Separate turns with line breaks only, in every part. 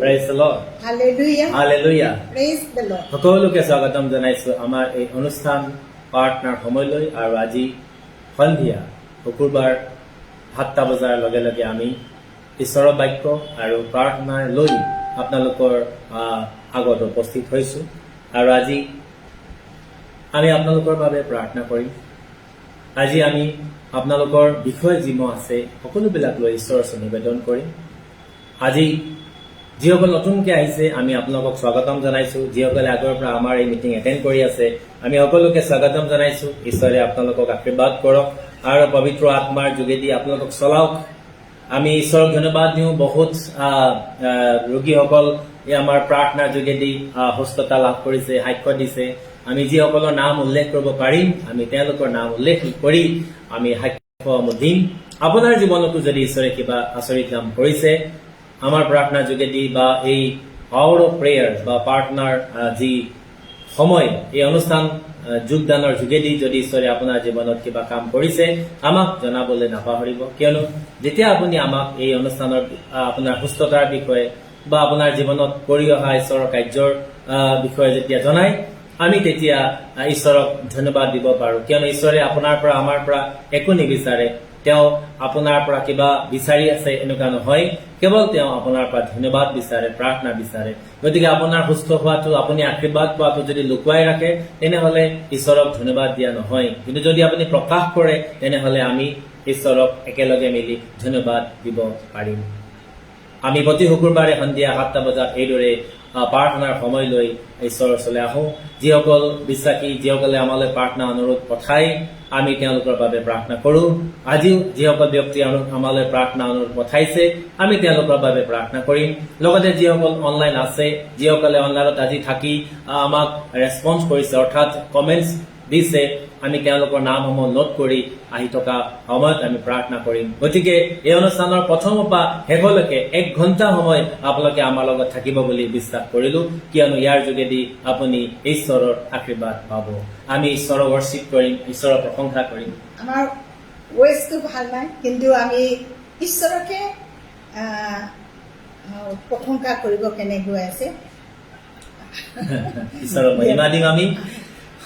Praise the Lord.
Hallelujah.
Hallelujah.
Praise the Lord.
সকলোকে স্বাগতম জনাইছো আমাৰ এই অনুষ্ঠান পাৰ্টনাৰ সময়লৈ আৰু আজি সন্ধিয়া শুকুৰবাৰ 7টা বজাৰ লগে লগে আমি ঈশ্বৰৰ বাক্য আৰু প্ৰাৰ্থনা লৈ আপোনালোকৰ আগত উপস্থিত হৈছো আৰু আজি আমি আপোনালোকৰ বাবে প্ৰাৰ্থনা কৰিম। আজি আমি আপোনালোকৰ বিষয় যিম আছে সকলোবিলাক লৈ ঈশ্বৰৰ ওচৰত নিবেদন কৰিম। আজি যিসকল নতুনকৈ আহিছে আমি আপোনালোকক স্বাগতম জনাইছো। যিসকলে আগৰ পৰা আমাৰ এই মিটিং এটেণ্ড কৰি আছে আমি সকলোকে স্বাগতম জনাইছো। ঈশ্বৰে আপোনালোকক আশীৰ্বাদ কৰক আৰু পবিত্ৰ আত্মাৰ যোগেদি আপোনালোকক চলাওক। আমি ঈশ্বৰক ধন্যবাদ দিওঁ। বহুত ৰোগীসকল এই আমাৰ প্ৰাৰ্থনাৰ যোগেদি সুস্থতা লাভ কৰিছে, সাক্ষ্য দিছে। আমি যিসকলৰ নাম উল্লেখ কৰিব পাৰিম আমি তেওঁলোকৰ নাম উল্লেখ কৰি আমি সাক্ষ্য দিম। আপোনাৰ জীৱনতো যদি ঈশ্বৰে কিবা আচৰিত কাম কৰিছে আমাৰ প্ৰাৰ্থনাৰ যোগেদি বা এই আৱাৰ অফ প্ৰেয়াৰ বা প্ৰাৰ্থনাৰ যি সময় এই অনুষ্ঠান যোগদানৰ যোগেদি যদি ঈশ্বৰে আপোনাৰ জীৱনত কিবা কাম কৰিছে আমাক জনাবলৈ নাপাহৰিব। কিয়নো যেতিয়া আপুনি আমাক এই অনুষ্ঠানৰ আপোনাৰ সুস্থতাৰ বিষয়ে বা আপোনাৰ জীৱনত কৰি অহা ঈশ্বৰৰ কাৰ্যৰ বিষয়ে যেতিয়া জনায় আমি তেতিয়া ঈশ্বৰক ধন্যবাদ দিব পাৰো। কিয়নো ঈশ্বৰে আপোনাৰ পৰা আমাৰ পৰা একো নিবিচাৰে। তেওঁ আপোনাৰ পৰা কিবা বিচাৰি আছে এনেকুৱা নহয়, কেৱল তেওঁ আপোনাৰ পৰা ধন্যবাদ বিচাৰে, প্ৰাৰ্থনা বিচাৰে। গতিকে আপোনাৰ সুস্থ হোৱাটো, আপুনি আশীৰ্বাদ পোৱাটো যদি লুকুৱাই ৰাখে তেনেহলে ঈশ্বৰক ধন্যবাদ দিয়া নহয়। কিন্তু যদি আপুনি প্ৰকাশ কৰে তেনেহলে আমি ঈশ্বৰক একেলগে মিলি ধন্যবাদ দিব পাৰিম। আমি প্ৰতি শুকুৰবাৰে সন্ধিয়া 7টা বজাত এইদৰে প্ৰাৰ্থনাৰ সময় লৈ ঈশ্বৰৰ ওচৰলৈ আহো। যিসকল বিশ্বাসী যিসকলে আমালৈ প্ৰাৰ্থনা অনুৰোধ পঠায় আমি তেওঁলোকৰ বাবে প্ৰাৰ্থনা কৰো। আজিও যিসকল ব্যক্তি আমালৈ প্ৰাৰ্থনা অনুৰোধ পঠাইছে আমি তেওঁলোকৰ বাবে প্ৰাৰ্থনা কৰিম। লগতে যিসকল অনলাইন আছে, যিসকলে অনলাইনত আজি থাকি আমাক ৰেছপন্স কৰিছে অৰ্থাৎ কমেণ্টছ দিছে আমি তেওঁলোকৰ নামসমূহ নোট কৰি আহি থকা সময়ত আমি প্ৰাৰ্থনা কৰিম। গতিকে এই অনুষ্ঠানৰ প্ৰথমৰ পৰা শেষলৈকে 1 ঘণ্টা সময় আপোনালোকে আমাৰ লগত থাকিব বুলি বিশ্বাস কৰিলো। কিয়নো ইয়াৰ যোগেদি আপুনি ঈশ্বৰৰ আশীৰ্বাদ পাব। আমি ঈশ্বৰক ৱৰ্শ্বিপ কৰিম, ঈশ্বৰৰ প্ৰশংসা কৰিম।
আমাৰ ৱেজটো ভাল নাই, কিন্তু আমি ঈশ্বৰকে প্ৰশংসা কৰিব কেনেকৈ আছে
ঈশ্বৰক মহিমা দিম আমি।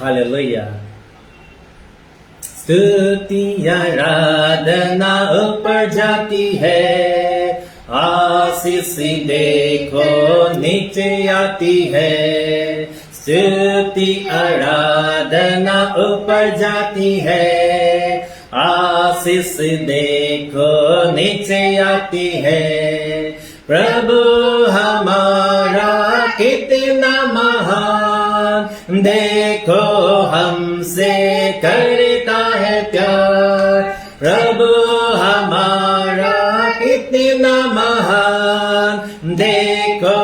हालेलुया। स्तुति आराधना ऊपर जाती है, आशीष देखो नीचे आती है। स्तुति आराधना ऊपर जाती है, आशीष देखो नीचे आती है। प्रभु हमारा कितना महान, देखो हमसे करता है प्यार। प्रभु हमारा कितना महान, देखो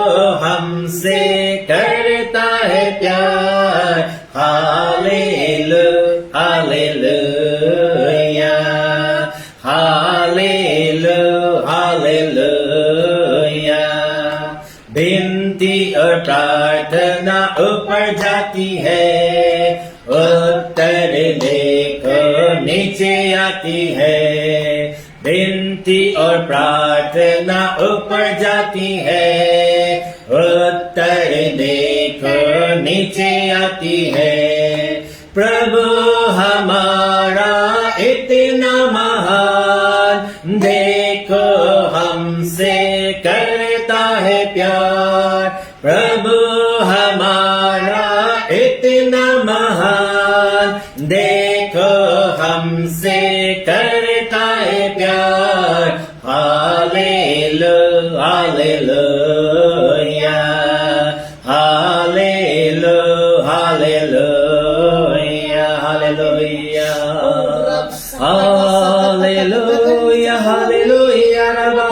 हमसे करता है प्यार। Hallelujah, hallelujah, hallelujah, hallelujah. विनती और प्रार्थना ऊपर जाती है, उत्तर देखो नीचे आती है। विनती और प्रार्थना ऊपर जाती है, उत्तर देखो नीचे आती है। प्रभु हमारा इतना महान, देखो हमसे करता है प्यार। प्रभु हमारा इतना महान, देखो हमसे करता है प्यार। Hallelujah, hallelujah, hallelujah, hallelujah, hallelujah, hallelujah, hallelujah,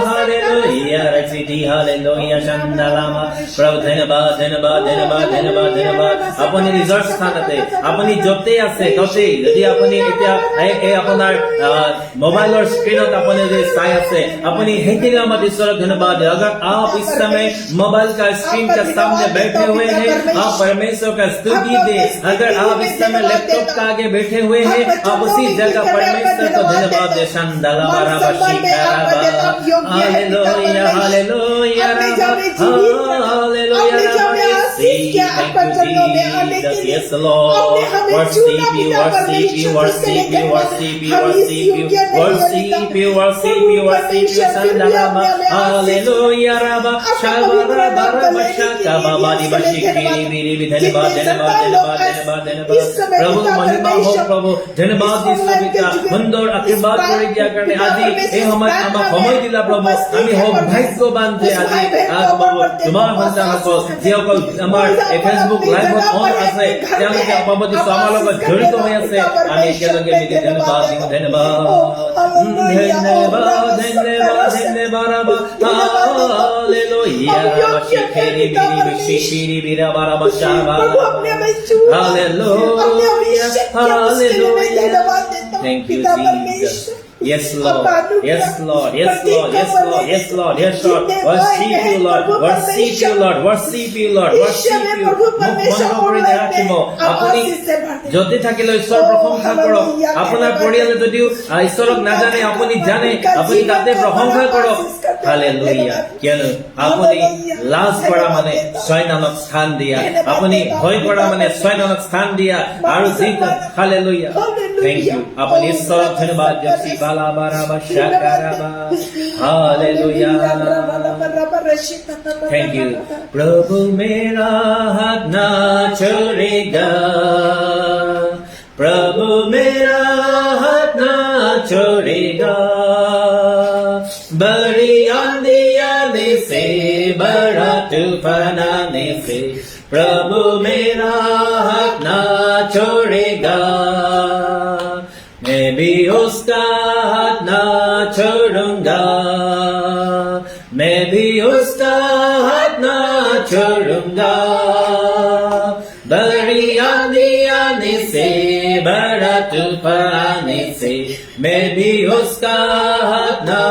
hallelujah, रचिति हालेलुया, चंदलामा। प्रभु धन्यवाद, धन्यवाद, धन्यवाद, धन्यवाद, धन्यवाद। আপুনি নিজৰ স্থানতে, আপুনি য'তে আছে ততেই, যদি আপুনি এতিয়া আপোনাৰ মোবাইলৰ স্ক্ৰীনত আপুনি যদি চাই আছে अपनी हेंके मत ईश्वर धन्यवाद। अगर आप इस समय मोबाइल का स्क्रीन के सामने बैठे हुए हैं आप परमेश्वर का स्तुति दे। अगर आप इस समय लैपटॉप का आगे बैठे हुए हैं आप उसी जगह परमेश्वर को धन्यवाद दे। हालेलुया, हालेलुया, हालेलुया,
जीवित रखा।
Hallelujah.
आपने जो हमें आशीष किया आपका चरणों में आने के लिए।
Yes, Lord.
आपने हमें
Worship
चुना
you,
पिता
worship you,
परमेश्वर
worship
जिससे
you,
लेकर
worship you,
हम इस
worship you,
योग्य नहीं
worship you, worship you, worship you, Sandarama. Hallelujah, Rabba. Shabara, Bara, Shaka, Baba, Diba, Shikiri, Biri, Dhanabad, Dhanabad, Dhanabad, Dhanabad, Dhanabad. प्रभु महिमा हो प्रभु धन्यवाद दिसो पिता সুন্দর আশীর্বাদ কৰি দিয়া কাৰণে আজি এই সময়ত আমাক সময় দিলা প্ৰভু আমি সৌভাগ্যৱান যে আজি প্ৰভু তোমাৰ সন্তানসকল যিসকল আমাৰ এই ফেচবুক লাইভত অন আছে তেওঁলোকে প্ৰভু দিছো আমাৰ লগত জড়িত হৈ আছে আমি একেলগে মিলি ধন্যবাদ দিওঁ ধন্যবাদ ধন্যবাদ ধন্যবাদ ধন্যবাদ হালেলুয়া শিখেৰি বিৰি শিখেৰি বিৰা বাৰা বাশাবা Hallelujah. Hallelujah. Thank you, Jesus. Yes, Lord. Yes, Lord. Yes, Lord. Yes, Lord. Yes, Lord. Yes, Lord. Worship you, Lord. Worship you, Lord. Worship you, Lord. Worship you. আপুনি যদি থাকিলে ঈশ্বৰ প্ৰশংসা কৰক আপোনাৰ পৰিয়ালে যদিও ঈশ্বৰক নাজানে আপুনি জানে আপুনি তাতে প্ৰশংসা কৰক হালেলুয়া কিয়নো আপুনি লাজ কৰা মানে শয়তানক স্থান দিয়া আপুনি ভয় কৰা মানে শয়তানক স্থান দিয়া আৰু যি হালেলুয়া থ্যাংক ইউ আপুনি ঈশ্বৰক ধন্যবাদ দিয়ক বালাবাৰাবা শাকাৰাবা হালেলুয়া थैंक यू प्रभु मेरा हाथ ना छोड़ेगा प्रभु मेरा हाथ ना छोड़ेगा बड़ी आंधी आने से बड़ा तूफान आने से प्रभु मेरा हाथ ना छोड़ेगा मैं भी उसका हाथ ना छोड़ूंगा मैं भी उसका हाथ ना छोड़ूंगा बड़ी आंधी आने से बड़ा तूफान आने से मैं भी उसका हाथ ना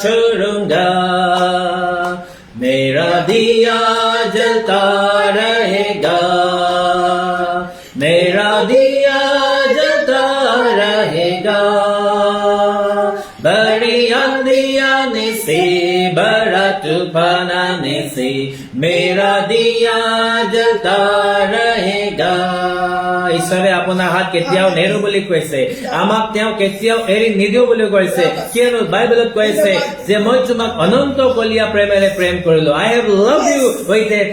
छोड़ूंगा मेरा दिया जलता रहेगा मेरा दिया जलता रहेगा बड़ी आंधी आने से बड़ा तूफान आने से मेरा दिया जलता रहेगा ঈশ্বৰে আপোনাৰ হাত কেতিয়াও নেৰো বুলি কৈছে আমাক তেওঁ কেতিয়াও এৰি নিদিও বুলি কৈছে কিয়নো বাইবেলত কৈছে যে মই তোমাক অনন্ত কলীয়া প্ৰেমেৰে প্ৰেম কৰিলো I have loved you with an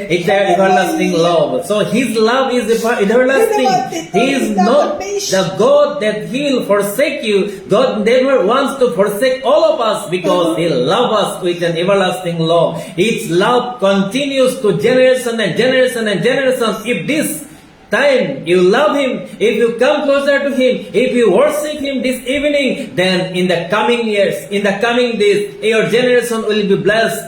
everlasting love so his love is everlasting he is not the God that will forsake you God never wants to forsake all of us because he loves us with an everlasting love his love continues to generation and generation and generations if this time you love him if you come closer to him if you worship him this evening then in the coming years in the coming days your generation will be blessed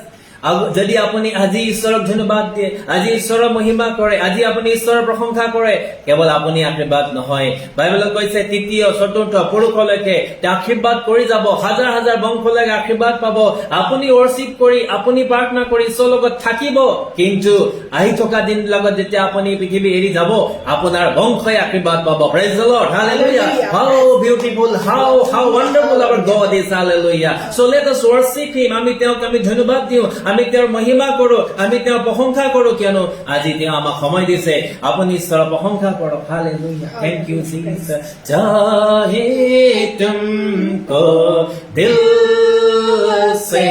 যদি আপুনি আজি ঈশ্বৰক ধন্যবাদ দিয়ে আজি ঈশ্বৰৰ মহিমা কৰে আজি আপুনি ঈশ্বৰৰ প্ৰশংসা কৰে কেৱল আপুনি আশীৰ্বাদ নহয় বাইবেলত কৈছে তৃতীয় চতুৰ্থ পুৰুষলৈকে আশীৰ্বাদ কৰি যাব হাজাৰ হাজাৰ বংশলৈকে আশীৰ্বাদ পাব আপুনি worship কৰি আপুনি প্ৰাৰ্থনা কৰি ঈশ্বৰৰ লগত থাকিব কিন্তু আহি থকা দিন লগত যেতিয়া আপুনি পৃথিৱী এৰি যাব আপোনাৰ বংশই আশীৰ্বাদ পাব praise the Lord hallelujah how beautiful how wonderful our God is hallelujah so let us worship him আমি তেওঁক আমি ধন্যবাদ দিওঁ আমি তেওঁৰ মহিমা কৰো আমি তেওঁৰ প্ৰশংসা কৰো কিয়নো আজি তেওঁ আমাক সময় দিছে আপুনি ঈশ্বৰৰ প্ৰশংসা কৰক হালেলুয়া থ্যাংক ইউ জিসাস চাহে তুমকো দিল से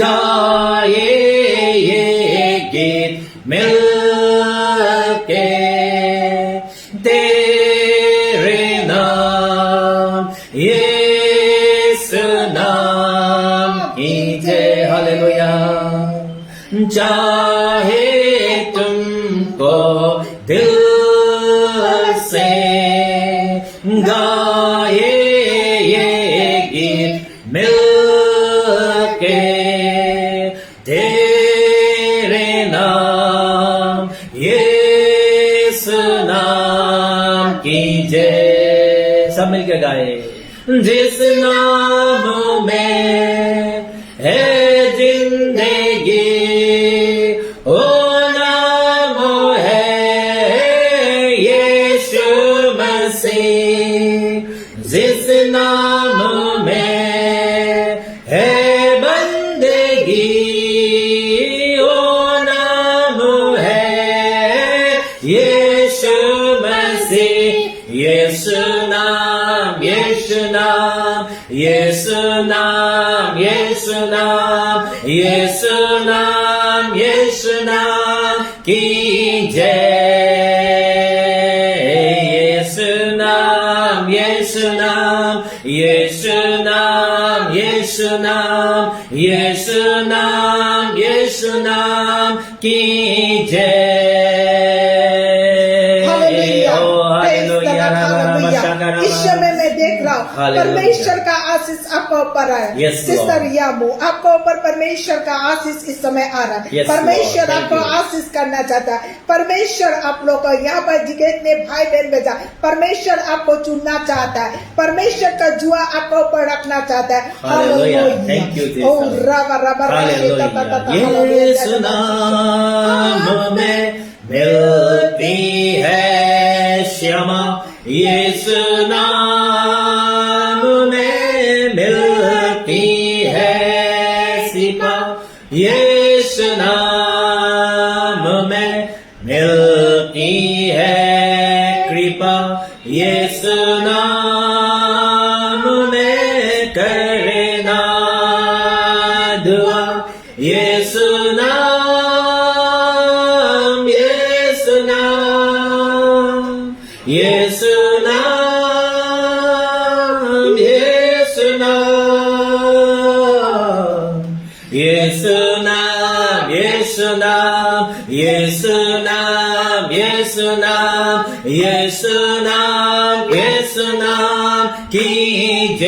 गाए ये गीत मिलके तेरे नाम यीशु नाम की जय हालेलुया चाहे तुमको दिल से गाए ये गीत मिलके तेरे नाम यीशु नाम की जय सब मिलके गाए जिस नाम में है जिंदगी ओ नाम है यीशु मसीह जिस नाम में है बंदगी यीशु नाम की जय यीशु नाम की जय
इस समय मैं देख रहा हूँ परमेश्वर का आशीष आपके ऊपर आया। सिस्टर यामू आपके ऊपर परमेश्वर का आशीष इस समय आ रहा है। परमेश्वर आपको आशीष करना चाहता है। परमेश्वर आप लोग को यहाँ पर जितने भाई बहन भेजा, परमेश्वर आपको चुनना चाहता है। परमेश्वर का जुआ आपके ऊपर रखना चाहता है।
यीशु नाम में मिलती है क्षमा, यीशु नाम में मिलती है सिपा, यीशु नाम में मिलती है कृपा, यीशु नाम में करना दुआ, यीशु नाम, यीशु नाम, यीशु नाम, यीशु नाम, यीशु नाम, यीशु नाम, यीशु नाम, यीशु नाम, यीशु नाम, यीशु नाम की जय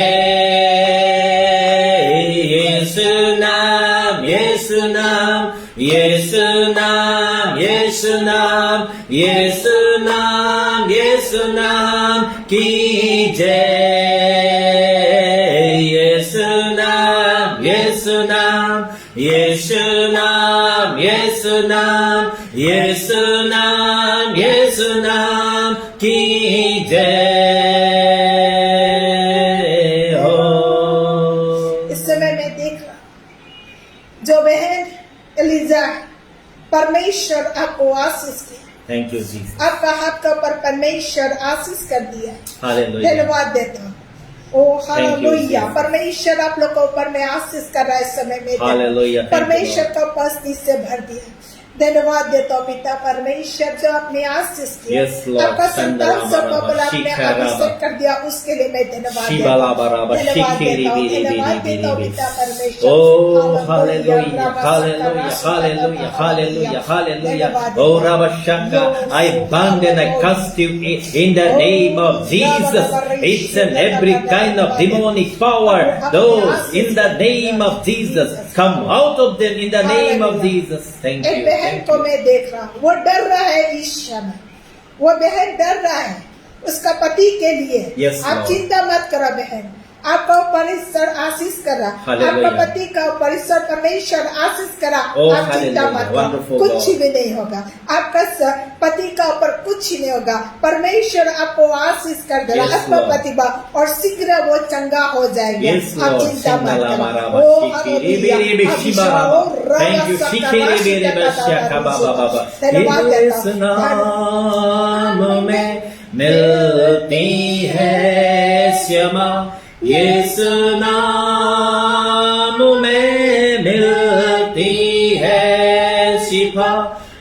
यीशु नाम, यीशु नाम, यीशु नाम, यीशु नाम, यीशु नाम, यीशु नाम की जय यीशु नाम, यीशु नाम, यीशु नाम, यीशु नाम, यीशु नाम, यीशु नाम की जय हो।
इस समय मैं देख रहा हूँ जो बहन एलिजा, परमेश्वर आपको आशीष किया।
Thank you Jesus.
आपका हाथ के ऊपर परमेश्वर आशीष कर दिया।
हालेलुया।
धन्यवाद देता हूँ। ओ हालेलुया। परमेश्वर आप लोग के ऊपर में आशीष कर रहा है इस समय में।
हालेलुया।
परमेश्वर का उपस्थिति से भर दिया। धन्यवाद देता हूँ पिता परमेश्वर जो अपने आशीष किया। आपका संतान सबको आपने अभिषेक कर दिया, उसके लिए मैं धन्यवाद देता हूँ। धन्यवाद देता हूँ पिता परमेश्वर।
Oh, hallelujah, hallelujah, hallelujah, hallelujah, hallelujah. Oh, Rabashaka, I bind and I cast you in the name of Jesus. It's an every kind of demonic power. Those in the name of Jesus, come out of them in the name of Jesus. Thank
एक
you.
बहन को मैं देख रहा हूँ, वो डर रहा है इस समय। वो बहन डर रहा है उसका पति के लिए।
Yes,
आप
Lord.
चिंता मत करो बहन, आपका परमेश्वर आशीष करा। आपका पति का परमेश्वर परमेश्वर आशीष करा। आप चिंता मत करो, कुछ भी नहीं होगा। आपका पति का ऊपर कुछ नहीं होगा। परमेश्वर आपको आशीष कर देगा। आपका प्रतिभा और शीघ्र वो चंगा हो जाएंगे। आप चिंता मत करो। ओ हालेलुया।
Thank you. यीशु नाम में मिलती है क्षमा, यीशु नाम में मिलती है शिफा,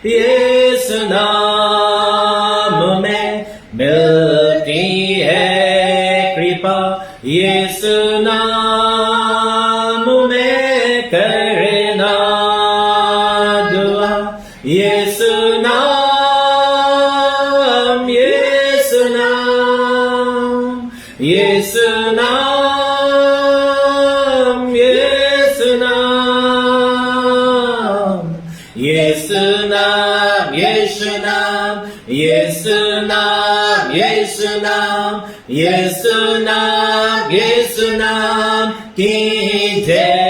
यीशु नाम में मिलती है कृपा, यीशु नाम में करना दुआ, यीशु नाम, यीशु नाम, यीशु नाम, यीशु नाम, यीशु नाम, यीशु नाम, यीशु नाम, यीशु नाम, यीशु नाम, यीशु नाम की जय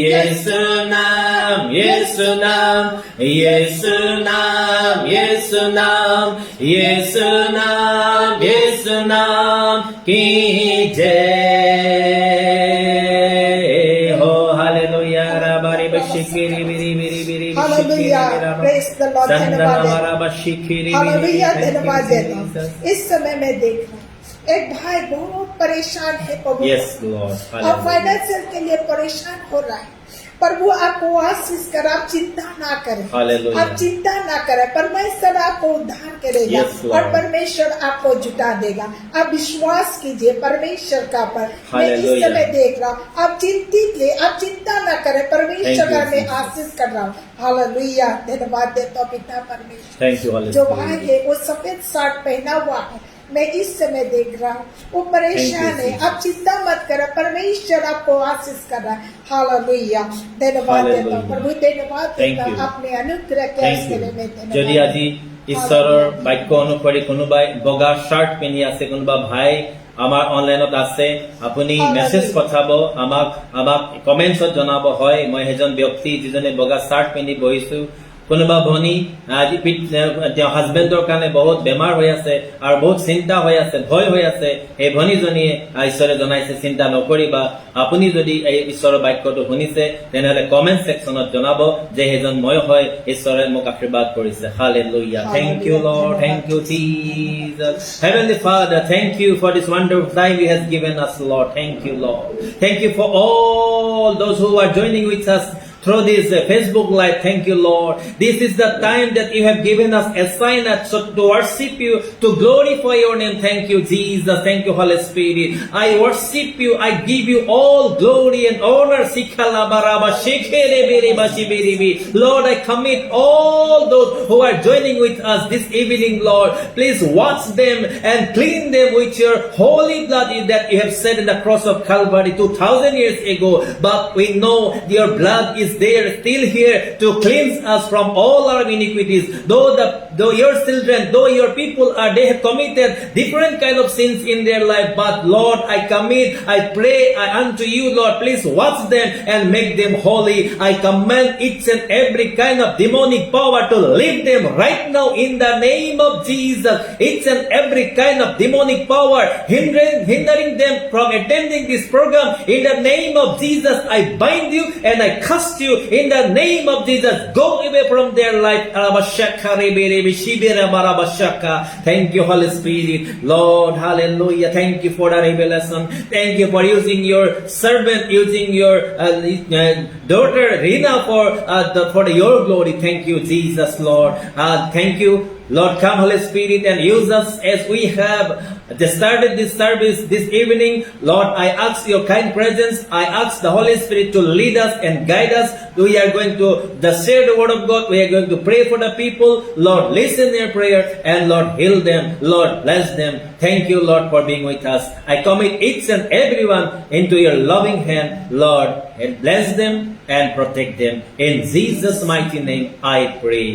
यीशु नाम, यीशु नाम, यीशु नाम, यीशु नाम, यीशु नाम, यीशु नाम की जय हो। हालेलुया। राबारी बशिकिरी बिरी बिरी बिरी
हालेलुया। Praise the Lord. धन्यवाद। हालेलुया। धन्यवाद देता हूं। इस समय मैं देख रहा हूं एक भाई बहुत परेशान है प्रभु,
Yes, Lord.
और
Hallelujah.
फाइनेंशियल के लिए परेशान हो रहा है। प्रभु आपको आशीष कर, आप चिंता ना करें,
Hallelujah.
आप चिंता ना करें, परमेश्वर आपको उद्धार करेगा,
Yes, Lord.
और परमेश्वर आपको जुटा देगा। आप विश्वास कीजिए परमेश्वर का पर। मैं इस
Hallelujah.
समय देख रहा हूँ, आप चिंतित ले, आप चिंता ना करें, परमेश्वर
Thank you,
का मैं
Jesus.
आशीष कर रहा हूँ। हालेलुया, धन्यवाद देता हूँ पिता परमेश्वर।
Thank you, Holy
जो भाई
Spirit.
है वो सफेद शर्ट पहना हुआ है, मैं इस समय देख रहा हूँ, वो परेशान
Thank you,
है। आप चिंता मत करें, परमेश्वर आपको आशीष कर रहा है। हालेलुया, धन्यवाद देता हूँ
Hallelujah.
प्रभु, धन्यवाद
Thank
देता
you.
हूँ अपने अनुग्रह के
Thank
आशीर्वाद
you.
में धन्यवाद।
যদি আজি ঈশ্বৰৰ বাক্য অনুসৰি কোনোবাই বগা শাৰ্ট পিন্ধি আছে, কোনোবা ভাই আমাৰ অনলাইনত আছে, আপুনি মেছেজ পঠাব, আমাক কমেন্টছত জনাব, হয় মই এজন ব্যক্তি যিজনে বগা শাৰ্ট পিন্ধি বহিছো। কোনোবা ভনী আজি তেওঁ হাজবেণ্ডৰ কাৰণে বহুত বেমাৰ হৈ আছে আৰু বহুত চিন্তা হৈ আছে, ভয় হৈ আছে, এই ভনীজনীয়ে ঈশ্বৰে জনাইছে চিন্তা নকৰিবা। আপুনি যদি এই ঈশ্বৰৰ বাক্যটো শুনিছে তেনেহলে কমেন্ট সেকশনত জনাব যে সেইজন মই হয়, ঈশ্বৰে মোক আশীৰ্বাদ কৰিছে। Hallelujah. Thank you, Lord. Thank you, Jesus. Heavenly Father, thank you for this wonderful time you has given us, Lord. Thank you, Lord. Thank you for all those who are joining with us through this Facebook live. Thank you, Lord. This is the time that you have given us a sign to worship you, to glorify your name. Thank you, Jesus. Thank you, Holy Spirit. I worship you. I give you all glory and honor. Lord, I commit all those who are joining with us this evening, Lord. Please wash them and clean them with your holy blood that you have shed in the cross of Calvary 2000 years ago. But we know your blood is there, still here to cleanse us from all our iniquities. Though your children, though your people they have committed different kind of sins in their life, but Lord, I commit, I pray unto you, Lord, please wash them and make them holy. I command each and every kind of demonic power to leave them right now in the name of Jesus. Each and every kind of demonic power hindering them from attending this program, in the name of Jesus, I bind you and I cast you in the name of Jesus. Go away from their life. Thank you, Holy Spirit. Lord, hallelujah. Thank you for the revelation. Thank you for using your servant, using your daughter Rina for your glory. Thank you, Jesus, Lord. Thank you, Lord. Come, Holy Spirit, and use us as we have started this service this evening. Lord, I ask your kind presence. I ask the Holy Spirit to lead us and guide us. We are going to share the word of God. We are going to pray for the people. Lord, listen their prayer, and Lord, heal them. Lord, bless them. Thank you, Lord, for being with us. I commit each and everyone into your loving hand, Lord, and bless them and protect them. In Jesus' mighty name, I pray.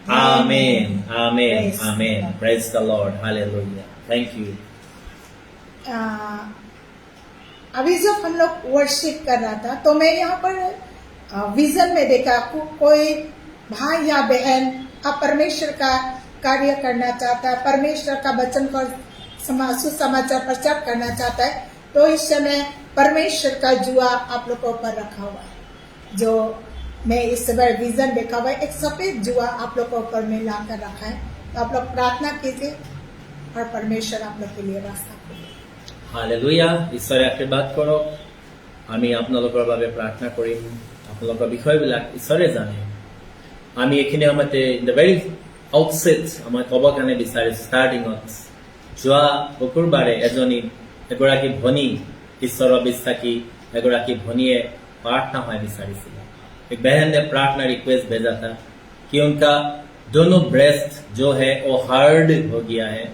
Amen. Amen. Amen. Praise the Lord. Hallelujah. Thank you.
अभी जब हम लोग worship कर रहा था तो मैं यहाँ पर विजन में देखा कोई भाई या बहन आप परमेश्वर का कार्य करना चाहता है, परमेश्वर का वचन को सुसमाचार प्रचार करना चाहता है, तो इस समय परमेश्वर का जुआ आप लोगों पर रखा हुआ है। जो मैं इस समय विजन देखा हुआ है, एक सफेद जुआ आप लोगों पर में लाकर रखा है। तो आप लोग प्रार्थना कीजिए और परमेश्वर आप लोग के लिए रास्ता खोले।
হালেলুয়া। ঈশ্বৰে আশীৰ্বাদ কৰক। আমি আপোনালোকৰ বাবে প্ৰাৰ্থনা কৰিম। আপোনালোকৰ বিষয়বিলাক ঈশ্বৰে জানে। আমি এইখিনি সময়তে ইন দ্য ভেৰি আউটছেট মই ক'ব কাৰণে বিচাৰিছোঁ, ষ্টাৰ্টিঙত যোৱা শুকুৰবাৰে এগৰাকী ভনী, ঈশ্বৰৰ বিশ্বাসী এগৰাকী ভনীয়ে प्रार्थना होना বিচাৰিছিল। एक बहन ने प्रार्थना रिक्वेस्ट भेजा था कि उनका दोनों ब्रेस्ट जो है वो हार्ड हो गया है,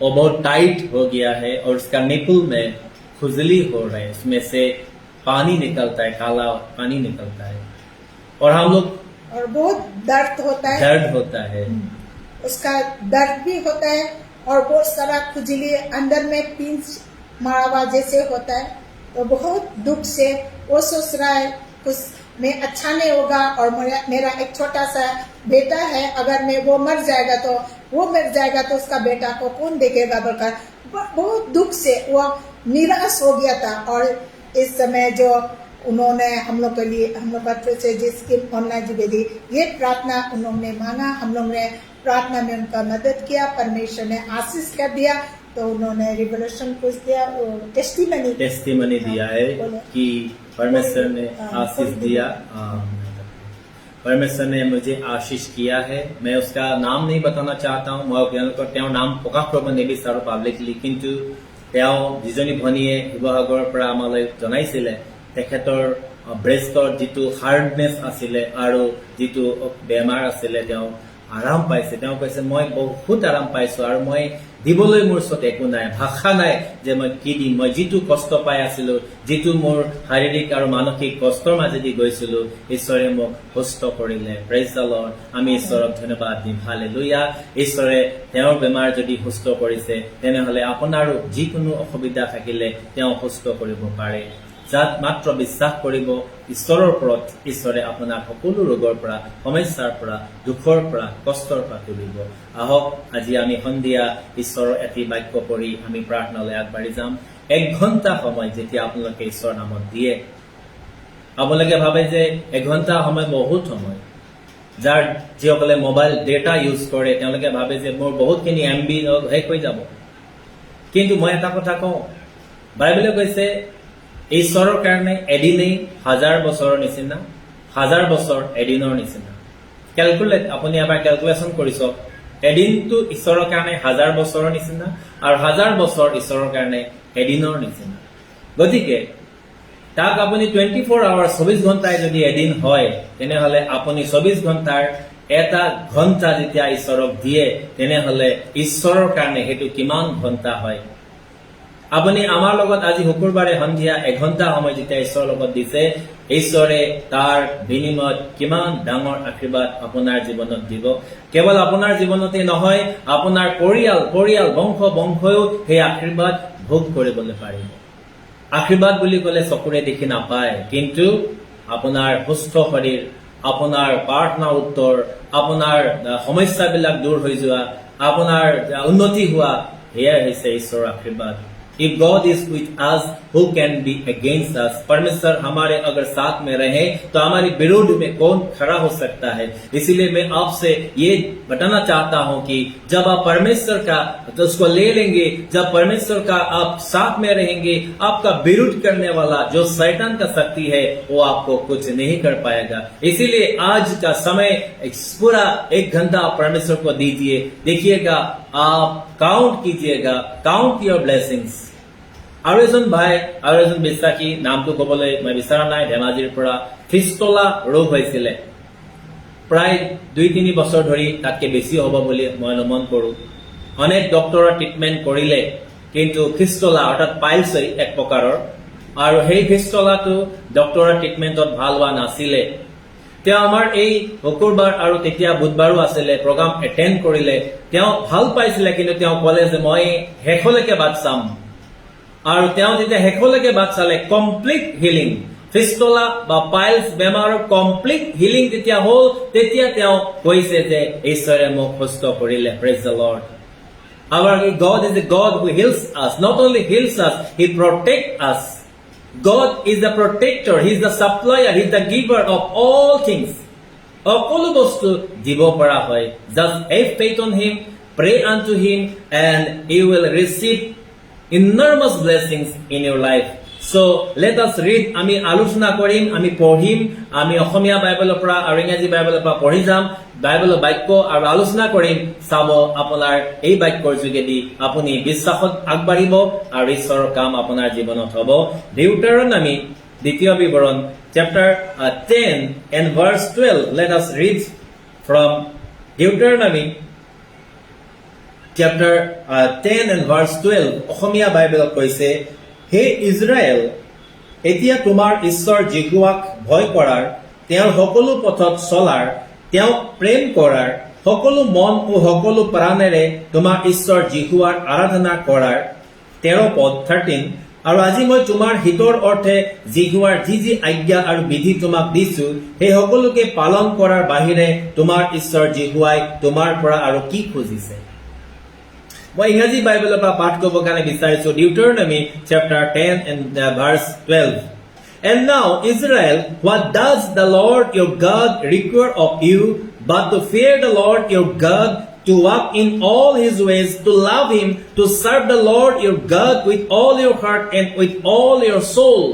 वो बहुत टाइट हो गया है और उसका निपुल में खुजली हो रहे है, उसमें से पानी निकलता है, काला पानी निकलता है और हम लोग
और बहुत दर्द होता है, उसका दर्द भी होता है और बहुत सारा खुजली अंदर में पिंच मारा जैसे होता है। तो बहुत दुख से वो सोच रहा है कुछ मैं अच्छा नहीं होगा और मेरा एक छोटा सा बेटा है, अगर मैं वो मर जाएगा तो उसका बेटा को कौन देखेगा बोलकर बहुत दुख से वो निराश हो गया था। और इस समय जो उन्होंने हम लोग के लिए हम लोग से जिसकी ऑनलाइन जी दी ये प्रार्थना उन्होंने मांगा, हम लोग ने प्रार्थना में उनका मदद किया, परमेश्वर ने आशीष कर दिया। तो उन्होंने रिवोल्यूशन कुछ दिया, टेस्टिमनी
दिया है कि परमेश्वर ने आशीष दिया, परमेश्वर ने मुझे आशीष किया है। मैं उसका नाम नहीं बताना चाहता हूँ, मैं नाम प्रकाश কৰিব নিবিচাৰো পাব্লিকলি, কিন্তু তেওঁ যিজনী ভনীয়ে শিৱসাগৰৰ পৰা আমালৈ জনাইছিলে তেখেতৰ ব্ৰেষ্টৰ যিটো হাৰ্ডনেছ আছিলে আৰু যিটো বেমাৰ আছিলে তেওঁ আৰাম পাইছে। তেওঁ কৈছে মই বহুত আৰাম পাইছো আৰু মই দিবলৈ মোৰ ওচৰত একো নাই, ভাষা নাই যে মই কি দিম। মই যিটো কষ্ট পাই আছিলো, যিটো মোৰ শাৰীৰিক আৰু মানসিক কষ্টৰ মাজেদি গৈছিলো, ঈশ্বৰে মোক সুস্থ কৰিলে। Praise the lord. আমি ঈশ্বৰক ধন্যবাদ দিম। হালেলুয়া। ঈশ্বৰে তেওঁৰ বেমাৰ যদি সুস্থ কৰিছে তেনেহলে আপোনাৰো যিকোনো অসুবিধা থাকিলে তেওঁ সুস্থ কৰিব পাৰে। যাত মাত্ৰ বিশ্বাস কৰিব ঈশ্বৰৰ ওপৰত, ঈশ্বৰে আপোনাক সকলো ৰোগৰ পৰা, সমস্যাৰ পৰা, দুখৰ পৰা, কষ্টৰ পৰা তুলিব। আহক আজি আমি সন্ধিয়া ঈশ্বৰৰ এটি বাক্য পঢ়ি আমি প্ৰাৰ্থনালৈ আগবাঢ়ি যাম। 1 ঘণ্টা সময় যেতিয়া আপোনালোকে ঈশ্বৰৰ নামত দিয়ে, আপোনালোকে ভাবে যে 1 ঘণ্টা সময় বহুত সময়। যাৰ যিসকলে মোবাইল ডেটা ইউজ কৰে তেওঁলোকে ভাবে যে মোৰ বহুতখিনি MB শেষ হৈ যাব। কিন্তু মই এটা কথা কওঁ, বাইবেলে কৈছে ঈশ্বৰৰ কাৰণে এদিনেই 1000 বছৰৰ নিচিনা, 1000 বছৰ এদিনৰ নিচিনা। আপুনি এবাৰ কেলকুলেশ্যন কৰি চাওক, এদিনটো ঈশ্বৰৰ কাৰণে 1000 বছৰৰ নিচিনা আৰু 1000 বছৰ ঈশ্বৰৰ কাৰণে এদিনৰ নিচিনা। গতিকে তাক আপুনি 24 আৱাৰ 24 ঘণ্টাই যদি এদিন হয় তেনেহলে আপুনি 24 ঘণ্টাৰ 1 ঘণ্টা যেতিয়া ঈশ্বৰক দিয়ে তেনেহলে ঈশ্বৰৰ কাৰণে সেইটো কিমান ঘণ্টা হয়। আপুনি আমাৰ লগত আজি শুকুৰবাৰে সন্ধিয়া 1 ঘণ্টা সময় যেতিয়া ঈশ্বৰৰ লগত দিছে, ঈশ্বৰে তাৰ বিনিময়ত কিমান ডাঙৰ আশীৰ্বাদ আপোনাৰ জীৱনত দিব। কেৱল আপোনাৰ জীৱনতে নহয়, আপোনাৰ পৰিয়াল বংশয়ো সেই আশীৰ্বাদ ভোগ কৰিবলৈ পাৰিব। আশীৰ্বাদ বুলি ক'লে চকুৰে দেখি নাপায়, কিন্তু আপোনাৰ সুস্থ শৰীৰ, আপোনাৰ প্ৰাৰ্থনা উত্তৰ, আপোনাৰ সমস্যাবিলাক দূৰ হৈ যোৱা, আপোনাৰ উন্নতি হোৱা, এয়াই হৈছে ঈশ্বৰৰ আশীৰ্বাদ। If God is with us, who can be against us? परमेश्वर हमारे अगर साथ में रहे तो हमारे विरोध में कौन खड़ा हो सकता है। इसीलिए मैं आपसे ये बताना चाहता हूँ कि जब आप परमेश्वर का तो उसको ले लेंगे, जब परमेश्वर का आप साथ में रहेंगे, आपका विरोध करने वाला जो शैतान का शक्ति है वो आपको कुछ नहीं कर पाएगा। इसीलिए आज का समय पूरा 1 घंटा परमेश्वर को दीजिए। देखिएगा, आप काउंट कीजिएगा, काउंट योर ब्लेसिंग्स। আৰু এজন ভাই, আৰু এজন বিশ্বাসী, নামটো কবলৈ মই বিচৰা নাই, ধেমাজিৰ পৰা ফিষ্টলা ৰোগ হৈছিলে। প্ৰায় 2-3 বছৰ ধৰি, তাতকে বেছি হ'ব বুলি মই অনুমান কৰো। অনেক ডক্টৰৰ ট্ৰিটমেণ্ট কৰিলে, কিন্তু ফিষ্টলা অৰ্থাৎ পাইলছ এক প্ৰকাৰৰ, আৰু সেই ফিষ্টলাটো ডক্টৰৰ ট্ৰিটমেণ্টত ভাল হোৱা নাছিলে। তেওঁ আমাৰ এই শুকুৰবাৰ আৰু তেতিয়া বুধবাৰো আছিলে প্ৰগ্ৰাম এটেণ্ড কৰিলে। তেওঁ ভাল পাইছিলে, কিন্তু তেওঁ ক'লে যে মই শেষলৈকে বাট চাম। আৰু তেওঁ যেতিয়া শেষলৈকে বাট চালে, কমপ্লিট হিলিং, ফিষ্টলা বা পাইলছ বেমাৰৰ কমপ্লিট হিলিং যেতিয়া হ'ল, তেতিয়া তেওঁ কৈছে যে ঈশ্বৰে মোক সুস্থ কৰিলে। Praise the lord. Our God is a God who heals us. Not only heals us, He protects us. God is the protector. He is the supplier. He is the giver of all things. সকলো বস্তু দিব পৰা হয়। Just have faith on Him, pray unto Him, and you will receive enormous blessings in your life. So let us read. আমি আলোচনা কৰিম, আমি পঢ়িম, আমি অসমীয়া বাইবেলৰ পৰা আৰু ইংৰাজী বাইবেলৰ পৰা পঢ়ি যাম, বাইবেলৰ বাক্য আৰু আলোচনা কৰিম। চাব, আপোনাৰ এই বাক্যৰ যোগেদি আপুনি বিশ্বাসত আগবাঢ়িব আৰু ঈশ্বৰৰ কাম আপোনাৰ জীৱনত হ'ব। ডিউটাৰনমি, দ্বিতীয় বিৱৰণ, chapter 10 and verse 12. Let us read from Deuteronomy chapter 10 and verse 12. অসমীয়া বাইবেলত কৈছে, হে ইজৰাইল, এতিয়া তোমাৰ ঈশ্বৰ জিহুৱাক ভয় কৰাৰ, তেওঁৰ সকলো পথত চলাৰ, তেওঁক প্ৰেম কৰাৰ, সকলো মন ও সকলো প্ৰাণেৰে তোমাৰ ঈশ্বৰ জিহুৱাৰ আৰাধনা কৰাৰ। 13 পদ 13। আৰু আজি মই তোমাৰ হিতৰ অৰ্থে জিহুৱাৰ যি আজ্ঞা আৰু বিধি তোমাক দিছো, সেই সকলোকে পালন কৰাৰ বাহিৰে তোমাৰ ঈশ্বৰ জিহুৱাই তোমাৰ পৰা আৰু কি খুজিছে। মই ইংৰাজী বাইবেলৰ পৰা পাঠ কৰিব কাৰণে বিচাৰিছো। Deuteronomy chapter 10 and verse 12. And now, Israel, what does the Lord your God require of you but to fear the Lord your God, to walk in all his ways, to love him, to serve the Lord your God with all your heart and with all your soul.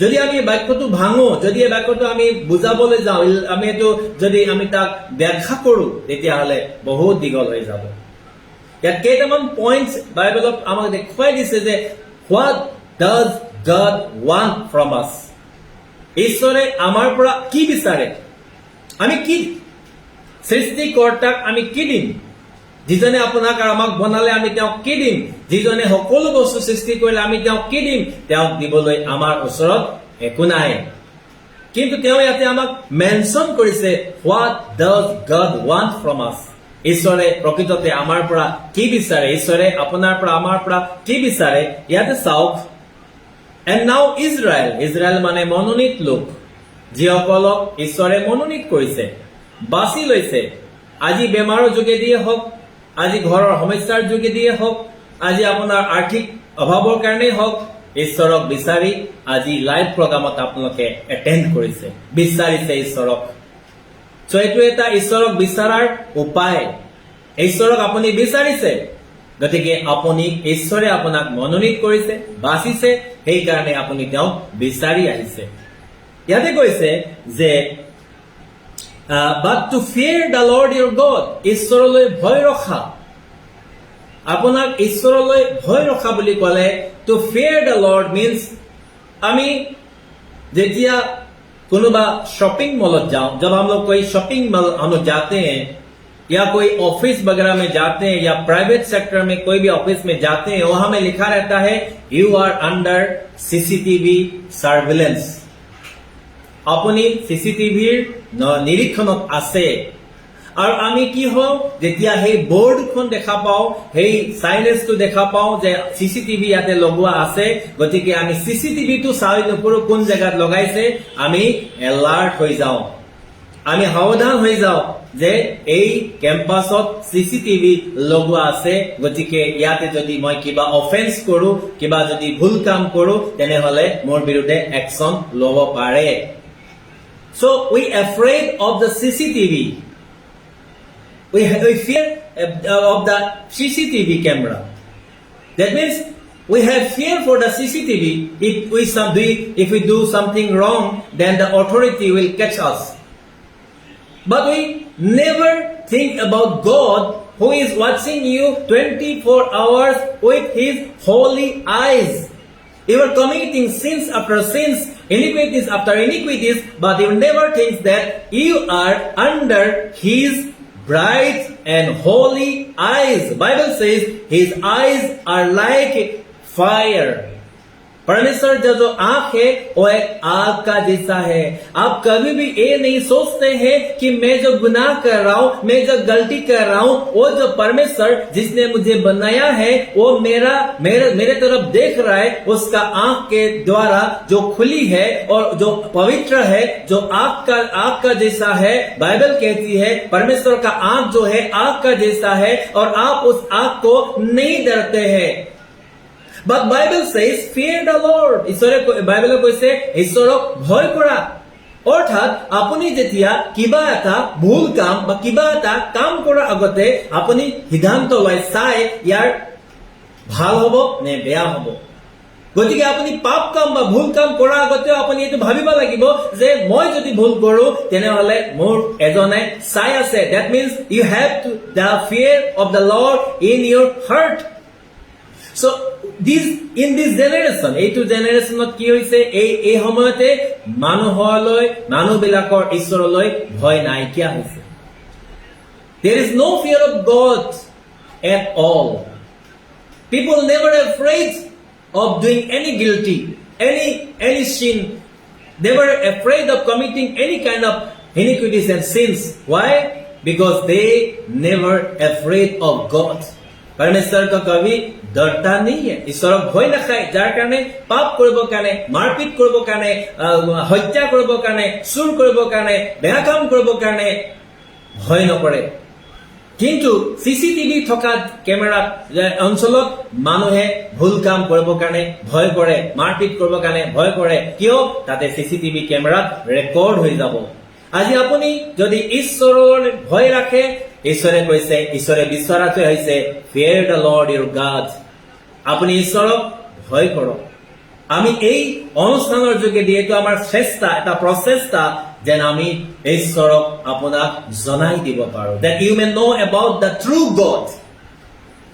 যদি আমি বাক্যটো ভাঙো, যদি এই বাক্যটো আমি বুজাবলৈ যাওঁ, আমি এইটো যদি আমি তাক ব্যাখ্যা কৰো, তেতিয়াহ'লে বহুত দীঘল হৈ যাব। ইয়াত কেইটামান পইণ্টছ বাইবেলত আমাক দেখুৱাই দিছে যে what does God want from us? ঈশ্বৰে আমাৰ পৰা কি বিচাৰে? আমি কি সৃষ্টিকৰ্তাক আমি কি দিম? যিজনে আপোনাক আৰু আমাক বনালে আমি তেওঁক কি দিম? যিজনে সকলো বস্তু সৃষ্টি কৰিলে আমি তেওঁক কি দিম? তেওঁক দিবলৈ আমাৰ ওচৰত একো নাই। কিন্তু তেওঁ ইয়াতে আমাক মেনশ্যন কৰিছে what does God want from us? ঈশ্বৰে প্ৰকৃততে আমাৰ পৰা কি বিচাৰে? ঈশ্বৰে আপোনাৰ পৰা আমাৰ পৰা কি বিচাৰে? ইয়াতে চাওক, and now Israel মানে মনোনীত লোক, যিসকলক ঈশ্বৰে মনোনীত কৰিছে, বাছি লৈছে। আজি বেমাৰৰ যোগেদিয়ে হওক, আজি ঘৰৰ সমস্যাৰ যোগেদিয়ে হওক, আজি আপোনাৰ আৰ্থিক অভাৱৰ কাৰণেই হওক, ঈশ্বৰক বিচাৰি আজি লাইভ প্ৰগ্ৰামত আপোনালোকে এটেণ্ড কৰিছে, বিচাৰিছে ঈশ্বৰক। চ' এইটো এটা ঈশ্বৰক বিচাৰাৰ উপায়। ঈশ্বৰক আপুনি বিচাৰিছে, গতিকে আপুনি ঈশ্বৰে আপোনাক মনোনীত কৰিছে, বাচিছে, সেইকাৰণে আপুনি তেওঁক বিচাৰি আহিছে। ইয়াতে কৈছে যে but to fear the Lord your God, ঈশ্বৰলৈ ভয় ৰখা। আপোনাক ঈশ্বৰলৈ ভয় ৰখা বুলি ক'লে to fear the Lord means আমি যেতিয়া कोनोबा शॉपिंग मॉल जाओ, जब हम लोग कोई शॉपिंग मॉल हम लोग जाते हैं या कोई ऑफिस वगैरह में जाते हैं या प्राइवेट सेक्टर में कोई भी ऑफिस में जाते हैं, वहां में लिखा रहता है you are under CCTV surveillance. अपनी सीसीटीवीर निरीक्षणत आछे। আৰু আমি কি হওঁ, যেতিয়া সেই বোৰ্ডখন দেখা পাওঁ, সেই সাইনেজটো দেখা পাওঁ যে চিচিটিভি ইয়াতে লগোৱা আছে, গতিকে আমি চিচিটিভিটো চাই নপৰো কোন জেগাত লগাইছে, আমি এলাৰ্ট হৈ যাওঁ, আমি সাৱধান হৈ যাওঁ যে এই কেম্পাছত চিচিটিভি লগোৱা আছে, গতিকে ইয়াতে যদি মই কিবা অফেন্স কৰো, কিবা যদি ভুল কাম কৰো, তেনেহলে মোৰ বিৰুদ্ধে একচন ল'ব পাৰে। So we afraid of the CCTV. We fear of the CCTV camera. That means we have fear for the CCTV. If we do something wrong, then the authority will catch us. But we never think about God, who is watching you 24 hours with his holy eyes. You are committing sins after sins, iniquities after iniquities, but you never think that you are under his bright and holy eyes. Bible says his eyes are like fire. परमेश्वर का जो आंख है वो एक आग का जैसा है। आप कभी भी ये नहीं सोचते हैं कि मैं जो गुनाह कर रहा हूँ, मैं जो गलती कर रहा हूँ, वो जो परमेश्वर जिसने मुझे बनाया है वो मेरे तरफ देख रहा है, उसका आंख के द्वारा जो खुली है और जो पवित्र है, जो आग का जैसा है। बाइबल कहती है परमेश्वर का आंख जो है आग का जैसा है और आप उस आग को नहीं डरते हैं। But Bible says fear the Lord. ঈশ্বৰে বাইবেলে কৈছে ঈশ্বৰক ভয় কৰা। অৰ্থাৎ আপুনি যেতিয়া কিবা এটা ভুল কাম বা কিবা এটা কাম কৰাৰ আগতে আপুনি সিদ্ধান্ত লয় চাই ইয়াৰ ভাল হ'ব নে বেয়া হ'ব। গতিকে আপুনি পাপ কাম বা ভুল কাম কৰাৰ আগতে আপুনি এইটো ভাবিব লাগিব যে মই যদি ভুল কৰো তেনেহলে মোৰ এজনে চাই আছে। That means you have to the fear of the Lord in your heart. So in this generation, এইটো জেনেৰেশ্যনত কি হৈছে, এই সময়তে মানুহবিলাকৰ ঈশ্বৰলৈ ভয় নাইকিয়া হৈছে। There is no fear of God at all. People never afraid of doing any guilty, any sin. They were afraid of committing any kind of iniquities and sins. Why? Because they never afraid of God. परमेश्वर का कभी डरता नहीं है, ईश्वर भय नखाय, jar कारणे पाप करबो कारणे, मारपिट करबो कारणे, हत्या करबो कारणे, चुर करबो कारणे, बेया काम करबो कारणे भय नकरे। किन्तु सीसीटीवी थका केमेरा অঞ্চলত মানুহে ভুল কাম কৰিবৰ কাৰণে ভয় কৰে, মাৰপিট কৰিবৰ কাৰণে ভয় কৰে। কিয়? তাতে सीसीटीवी কেমেৰাত ৰেকৰ্ড হৈ যাব। আজি আপুনি যদি ঈশ্বৰৰ ভয় ৰাখে, ঈশ্বৰে কৈছে ঈশ্বৰে বিচৰাটোৱে হৈছে fear the Lord your God আপুনি ঈশ্বৰক ভয় কৰক আমি এই অনুষ্ঠানৰ যোগেদি এইটো আমাৰ চেষ্টা এটা প্ৰচেষ্টা যেন আমি ঈশ্বৰক আপোনাক জনাই দিব পাৰো that you may know about the true God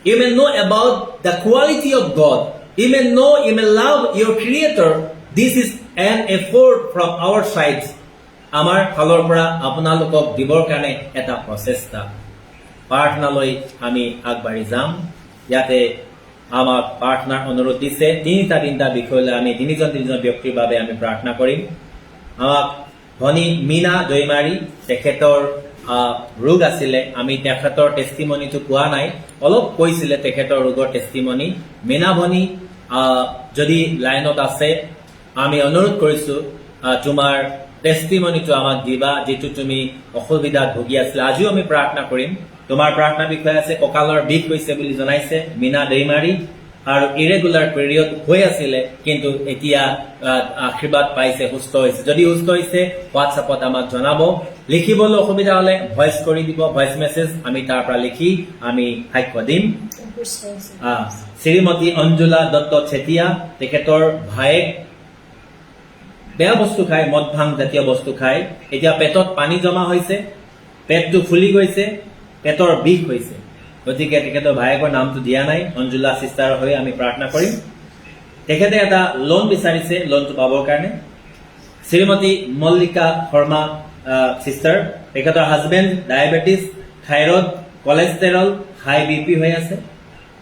you may know about the quality of God you may know you may love your creator this is an effort from our side আমাৰ ফালৰ পৰা আপোনালোকক দিবৰ কাৰণে এটা প্ৰচেষ্টা প্ৰাৰ্থনালৈ আমি আগবাঢ়ি যাম ইয়াতে আমাক প্ৰাৰ্থনাৰ অনুৰোধ দিছে তিনিটা বিষয়লৈ আমি তিনিজন ব্যক্তিৰ বাবে আমি প্ৰাৰ্থনা কৰিম আমাক ভনী মিনা দৈমাৰী তেখেতৰ ৰোগ আছিলে আমি তেখেতৰ টেষ্টিমনিটো পোৱা নাই অলপ কৈছিলে তেখেতৰ ৰোগৰ টেষ্টিমনি মিনা ভনী যদি লাইনত আছে আমি অনুৰোধ কৰিছো তোমাৰ টেষ্টিমনিটো আমাক দিবা যেটো তুমি অসুবিধাত ভুগি আছিলা আজিও আমি প্ৰাৰ্থনা কৰিম তোমাৰ প্ৰাৰ্থনা বিষয় আছে কঁকালৰ বিষ হৈছে বুলি জনাইছে মিনা দৈমাৰী আৰু ইৰেগুলাৰ পিৰিয়ড হৈ আছিলে কিন্তু এতিয়া আশীৰ্বাদ পাইছে সুস্থ হৈছে যদি সুস্থ হৈছে হোৱাটছএপত আমাক জনাব লিখিবলৈ অসুবিধা হলে ভয়েস কৰি দিব ভয়েস মেছেজ আমি তাৰ পৰা লিখি আমি সাক্ষ্য দিম শ্ৰীমতী অঞ্জুলা দত্ত চেতিয়া তেখেতৰ ভায়েক বেয়া বস্তু খায় মদ ভাং জাতীয় বস্তু খায় এতিয়া পেটত পানী জমা হৈছে পেটটো ফুলি গৈছে পেটৰ বিষ হৈছে গতিকে তেখেতৰ ভায়েকৰ নামটো দিয়া নাই অঞ্জুলা সিস্টাৰ হৈ আমি প্ৰাৰ্থনা কৰিম তেখেতে এটা লোন বিচাৰিছে লোনটো পাবৰ কাৰণে শ্ৰীমতী মল্লিকা শৰ্মা সিস্টাৰ তেখেতৰ husband diabetes thyroid cholesterol high BP হৈ আছে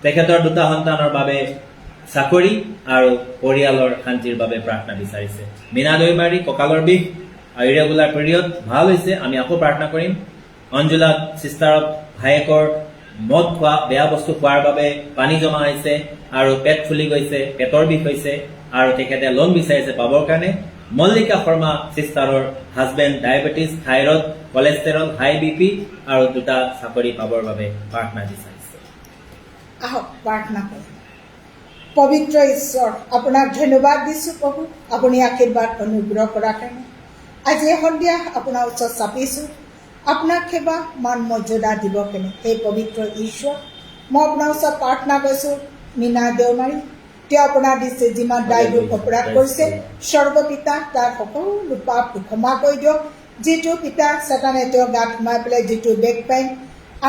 তেখেতৰ দুটা সন্তানৰ বাবে চাকৰি আৰু পৰিয়ালৰ শান্তিৰ বাবে প্ৰাৰ্থনা বিচাৰিছে মিনা দৈমাৰী কঁকালৰ বিষ ইৰেগুলাৰ পিৰিয়ড ভাল হৈছে আমি আকৌ প্ৰাৰ্থনা কৰিম অঞ্জুলা সিস্টাৰক ভায়েকৰ মদ খোৱা বেয়া বস্তু খোৱাৰ বাবে পানী জমা হৈছে আৰু পেট ফুলি গৈছে পেটৰ বিষ হৈছে আৰু তেখেতে লোন বিচাৰিছে পাবৰ কাৰণে মল্লিকা শৰ্মা সিস্টাৰৰ husband diabetes thyroid cholesterol high BP আৰু দুটা চাকৰি পাবৰ বাবে প্ৰাৰ্থনা বিচাৰিছে
আহক প্ৰাৰ্থনা কৰোঁ পবিত্ৰ ঈশ্বৰ আপোনাক ধন্যবাদ দিছোঁ প্ৰভু আপুনি আশীৰ্বাদ অনুগ্ৰহ কৰাৰ কাৰণে আজি সন্ধিয়া আপোনাৰ ওচৰত চাপিছোঁ আপোনাক সেৱা মান মৰ্যাদা দিব কেনে সেই পবিত্ৰ ঈশ্বৰ মই আপোনাৰ ওচৰত প্ৰাৰ্থনা কৰিছোঁ মিনা দেওমাৰী তেওঁ আপোনাৰ দিছে যিমান দায় দুখ অপৰাধ কৰিছে স্বৰ্গপিতা তাৰ সকলো পাপ ক্ষমা কৰি দিয়ক যিটো পিতা চেতানে তেওঁৰ গাত সোমাই পেলাই যিটো বেক পেইন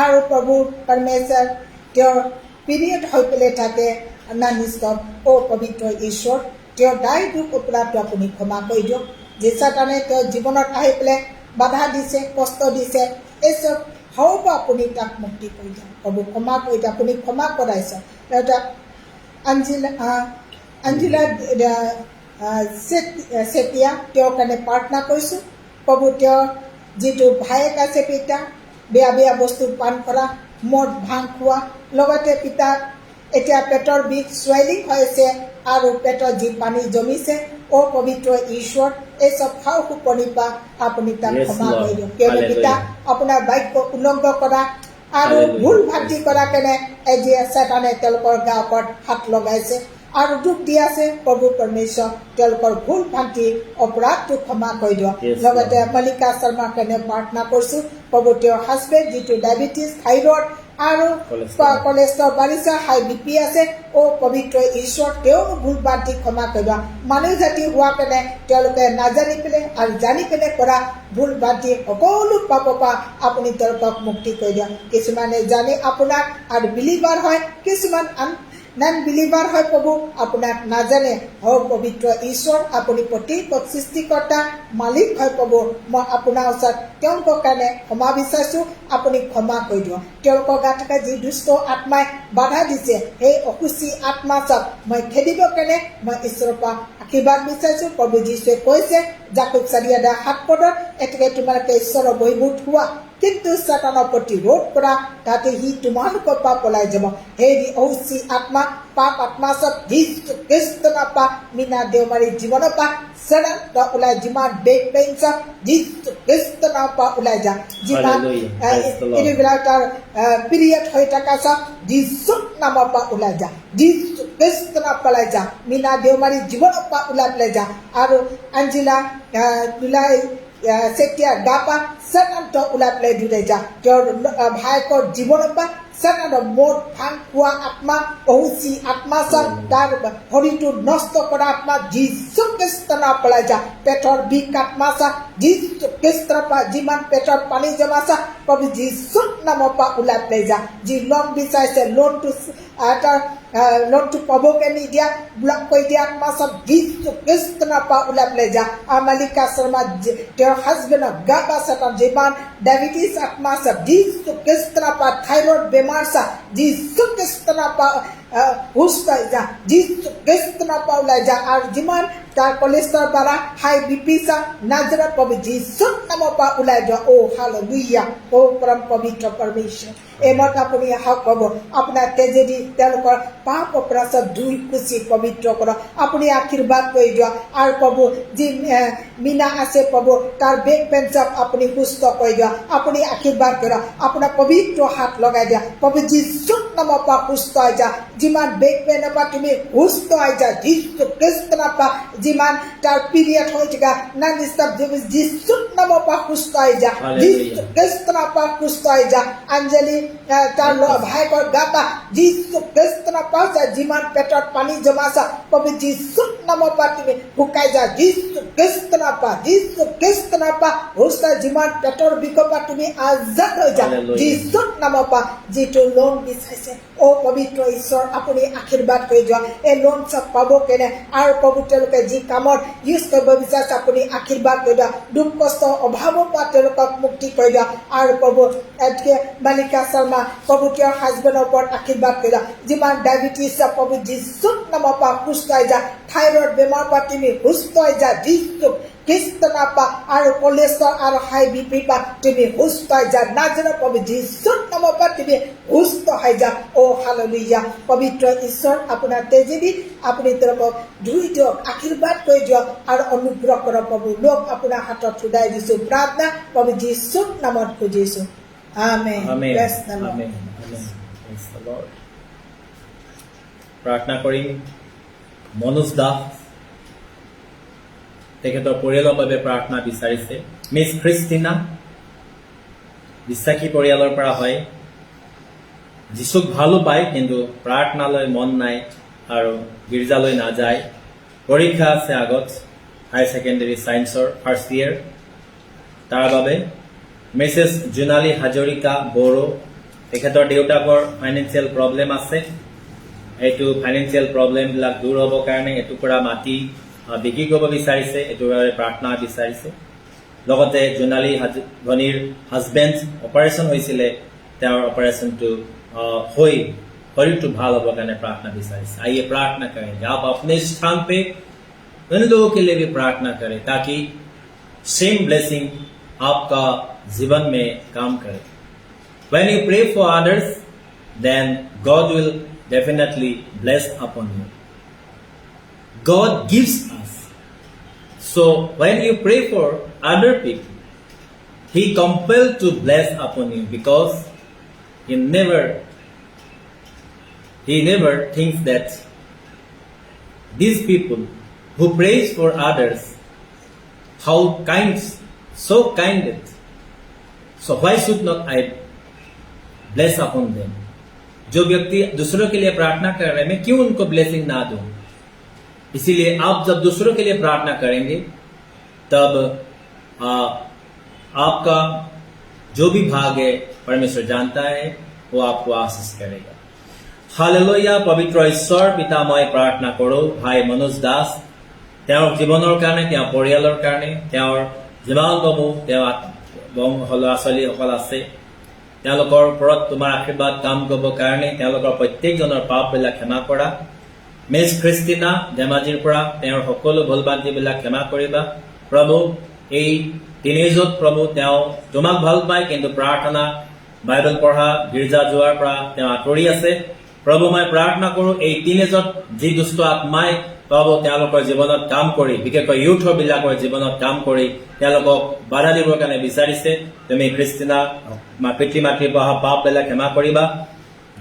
আৰু প্ৰভু পৰমেশ্বৰ তেওঁৰ পিৰিয়ড হৈ পেলাই থাকে নিষ্ঠৱ পবিত্ৰ ঈশ্বৰ তেওঁৰ দায় দুখ অপৰাধটো আপুনি ক্ষমা কৰি দিয়ক যে চেতানে তেওঁৰ জীৱনত আহি পেলাই বাধা দিছে কষ্ট দিছে এই চব হওক আপুনি তাক মুক্তি কৰি দিয়ক প্ৰভু ক্ষমা কৰি দিয়ক আপুনি ক্ষমা কৰাইছে এটা অঞ্জিলা চেতিয়া তেওঁৰ কাৰণে প্ৰাৰ্থনা কৰিছোঁ প্ৰভু তেওঁৰ যিটো ভায়েক আছে পিতা বেয়া বস্তু পান কৰা মদ ভাং খোৱা লগতে পিতা এতিয়া পেটৰ বিষ চুৱেলিং হৈছে আৰু পেটত যি পানী জমিছে পবিত্ৰ ঈশ্বৰ এই চব খাও সুপনিৰ পৰা আপুনি তাক ক্ষমা কৰি দিয়ক কিয়নো পিতা আপোনাৰ বাক্য উলংঘন কৰা আৰু ভুল ভ্ৰান্তি কৰা কেনে আজি চেতানে তেওঁলোকৰ গাৰ ওপৰত হাত লগাইছে আৰু দুখ দি আছে প্ৰভু পৰমেশ্বৰ তেওঁলোকৰ ভুল ভ্ৰান্তি অপৰাধটো ক্ষমা কৰি দিয়ক লগতে মল্লিকা শৰ্মাৰ কাৰণে প্ৰাৰ্থনা কৰিছোঁ প্ৰভু তেওঁৰ হাজবেণ্ড যিটো ডায়েবেটিছ থাইৰয়ড আৰু কোলেষ্ট্ৰল বাঢ়িছে হাই বিপি আছে পবিত্ৰ ঈশ্বৰ তেওঁ ভুল ভ্ৰান্তি ক্ষমা কৰি দিয়ক মানুহ জাতি হোৱা কেনে তেওঁলোকে নাজানি পেলাই আৰু জানি পেলাই কৰা ভুল ভ্ৰান্তি সকলো পাপৰ পৰা আপুনি তেওঁলোকক মুক্তি কৰি দিয়ক কিছুমানে জানি আপোনাক আৰু বিলিভাৰ হয় কিছুমান নন বিলিভাৰ হয় প্ৰভু আপোনাক নাজানে পবিত্ৰ ঈশ্বৰ আপুনি প্ৰতিপদ সৃষ্টিকৰ্তা মালিক হয় প্ৰভু মই আপোনাৰ ওচৰত তেওঁলোকৰ কাৰণে ক্ষমা বিচাৰিছোঁ আপুনি ক্ষমা কৰি দিয়ক তেওঁলোকৰ গাত থকা যি দুষ্ট আত্মাই বাধা দিছে সেই অসুচী আত্মা চব মই খেদিব কেনে মই ঈশ্বৰৰ পৰা আশীৰ্বাদ বিচাৰিছোঁ প্ৰভু যীশুৱে কৈছে জাকব 4:7 এতেকে তোমালোকে ঈশ্বৰৰ বহিৰ্ভূত হোৱা কিন্তু চেতানৰ প্ৰতিৰোধ কৰা তাতে সি তোমালোকৰ পৰা পলাই যাব সেই অসুচী আত্মা পাপ আত্মা চব যীশু খ্ৰীষ্টৰ পৰা মিনা দেওমাৰীৰ জীৱনৰ পৰা চেতান ওলাই যিমান বেক পেইন চব যীশু খ্ৰীষ্টৰ পৰা ওলাই যা যিমান ইৰেগুলাৰ তাৰ পিৰিয়ড হৈ থকা চব যীশুৰ নামৰ পৰা ওলাই যা যীশু খ্ৰীষ্টৰ পৰা ওলাই যা মিনা দেওমাৰীৰ জীৱনৰ পৰা ওলাই পেলাই যা আৰু অঞ্জিলা setya gapa satan to ulap le dure ja jor bhai ko jibon ba satan mod phang kwa atma ohusi atma sa tar horitu nosto kora atma jisu kristna pala ja petor bik atma sa jisu kristna pa jiman petor pani jama sa pabi jisu nama pa ulap le ja ji long bisai se loan to loan to pabo ke ni dia block koi dia atma sa jisu kristna pa ulap le ja amalika sarma their husband of gaba satan jiman diabetes atma sa jisu kristna pa thyroid bemar sa jisu kristna pa husta ja jisu kristna pa ulai ja ar jiman tar cholesterol bara high bp sa nazara pabi jisu nama pa ulai ja oh hallelujah oh param pavitra parmeshwar এমত আপুনি হাক পাব আপোনাৰ তেজেদি তেওঁলোকৰ পাপ অপৰাধ ধুই কুচি পবিত্ৰ কৰ আপুনি আশীৰ্বাদ কৰি দিয়ক আৰু পাব যি মিনা আছে পাব তাৰ বেক পেঞ্চক আপুনি সুস্থ কৰি দিয়ক আপুনি আশীৰ্বাদ কৰক আপোনাৰ পবিত্ৰ হাত লগাই দিয়া প্ৰভু যীশুৰ নামত পা সুস্থ হৈ যা যিমান বেক পেন পা তুমি সুস্থ হৈ যা যীশু খ্ৰীষ্টৰ পা যিমান তাৰ পিৰিয়ড হৈ থকা না নিস্তাব যীশুৰ নামত পা সুস্থ হৈ যা যীশু খ্ৰীষ্টৰ পা সুস্থ হৈ যা আঞ্জলি তার ভাই কর গাতা যিশু খ্রিস্টর পাশে জিমান পেটর পানি জমাসা প্রভু যিশু নাম পা তুমি হুকাই যা যিশু খ্রিস্টর পা হুস্তা জিমান পেটর বিকপা তুমি আজাদ হয়ে যা যিশু নাম পা যেটো লোন বিচাইছে ও পবিত্র ঈশ্বর আপনি আশীর্বাদ করে যাও এই লোন সব পাব কেনে আর প্রভু তেওঁলোকে যি কামত ইউজ কৰিব বিচাৰিছে আপুনি আশীৰ্বাদ কৰি দিয়ক দুখ কষ্ট অভাৱৰ পৰা তেওঁলোকক মুক্তি কৰি দিয়ক আৰু প্ৰভু এতকে মালিকা শৰ্মা প্ৰভু তেওঁৰ হাজবেণ্ডৰ ওপৰত আশীৰ্বাদ কৰি দিয়ক যিমান ডায়েবেটিছ প্ৰভু যীশুৰ নামৰ পৰা সুস্থ হৈ যা থাইৰয়ড বেমাৰ পৰা তুমি সুস্থ হৈ যা যীশু খ্ৰীষ্টৰ পা আৰু কোলেষ্ট্ৰল আৰু হাই বিপি পা তুমি সুস্থ হৈ যা নাজৰা প্ৰভু যীশুৰ নামৰ পৰা তুমি সুস্থ হৈ যা ও হালেলুয়া পবিত্ৰ ঈশ্বৰ আপোনাৰ তেজেদি আপুনি তেওঁলোকক ধুই দিয়ক আশীৰ্বাদ কৰি দিয়ক আৰু অনুগ্ৰহ কৰক প্ৰভু লোক আপোনাৰ হাতত উদাই দিছো প্ৰাৰ্থনা প্ৰভু যীশুৰ নামত খুজিছো আমেন প্ৰেজ দ্য লৰ্ড
প্ৰাৰ্থনা কৰিম মনোজ দাস তেখেতৰ পৰিয়ালৰ বাবে প্ৰাৰ্থনা বিচাৰিছে মিছ খ্ৰীষ্টিনা বিশ্বাসী পৰিয়ালৰ পৰা হয় যীশুক ভালো পায় কিন্তু প্ৰাৰ্থনালৈ মন নাই আৰু গীৰ্জালৈ নাযায় পৰীক্ষা আছে আগত হায়াৰ ছেকেণ্ডেৰী ছায়েন্সৰ ফাৰ্ষ্ট ইয়েৰ তাৰ বাবে মিছেছ জোনালী হাজৰিকা বড়ো তেখেতৰ দেউতাকৰ ফাইনেন্সিয়েল প্ৰব্লেম আছে এইটো ফাইনেন্সিয়েল প্ৰব্লেমবিলাক দূৰ হ'বৰ কাৰণে এটুকুৰা মাটি বিক্ৰী কৰিব বিচাৰিছে এইটোৰ বাবে প্ৰাৰ্থনা বিচাৰিছে লগতে জোনালী ভনীৰ হাজবেণ্ড অপাৰেশ্যন হৈছিলে তেওঁৰ অপাৰেশ্যনটো হৈ শৰীৰটো ভাল হ'বৰ কাৰণে প্ৰাৰ্থনা বিচাৰিছে आइए प्रार्थना करेंगे आप अपने स्थान पे उन लोगों के लिए भी प्रार्थना करें ताकि सेम ब्लेसिंग आपका जीवन में काम करे when you pray for others then God will definitely bless upon you God gives us so when you pray for other people he compelled to bless upon you because he never thinks that these people who prays for others how kind so kinded so why should not I bless upon them जो व्यक्ति दूसरों के लिए प्रार्थना कर रहे हैं मैं क्यों उनको ब्लेसिंग ना दूं इसीलिए आप जब दूसरों के लिए प्रार्थना करेंगे तब आपका जो भी भाग है परमेश्वर जानता है वो आपको आशीष करेगा हालेलुया पवित्र ईश्वर पिता मैं प्रार्थना करो भाई मनोज दास তেওঁৰ জীৱনৰ কাৰণে তেওঁৰ পৰিয়ালৰ কাৰণে তেওঁৰ যিমান বাবু তেওঁ ল'ৰা ছোৱালীসকল আছে তেওঁলোকৰ ওপৰত তোমাৰ আশীৰ্বাদ কাম কৰিবৰ কাৰণে তেওঁলোকৰ প্ৰত্যেকজনৰ পাপবিলাক ক্ষমা কৰা মিছ খ্ৰীষ্টিনা ধেমাজিৰ পৰা তেওঁৰ সকলো ভুল ভ্ৰান্তিবিলাক ক্ষমা কৰিবা প্ৰভু এই টিনেজত প্ৰভু তেওঁ তোমাক ভাল পায় কিন্তু প্ৰাৰ্থনা বাইবেল পঢ়া গীৰ্জা যোৱাৰ পৰা তেওঁ আঁতৰি আছে প্ৰভু মই প্ৰাৰ্থনা কৰোঁ এই টিনেজত যি দুষ্ট আত্মাই প্ৰভু তেওঁলোকৰ জীৱনত কাম কৰি বিশেষকৈ ইউথবিলাকৰ জীৱনত কাম কৰি তেওঁলোকক বাধা দিবৰ কাৰণে বিচাৰিছে তুমি খ্ৰীষ্টিনা পিতৃ মাতৃৰ পৰা পাপবিলাক ক্ষমা কৰিবা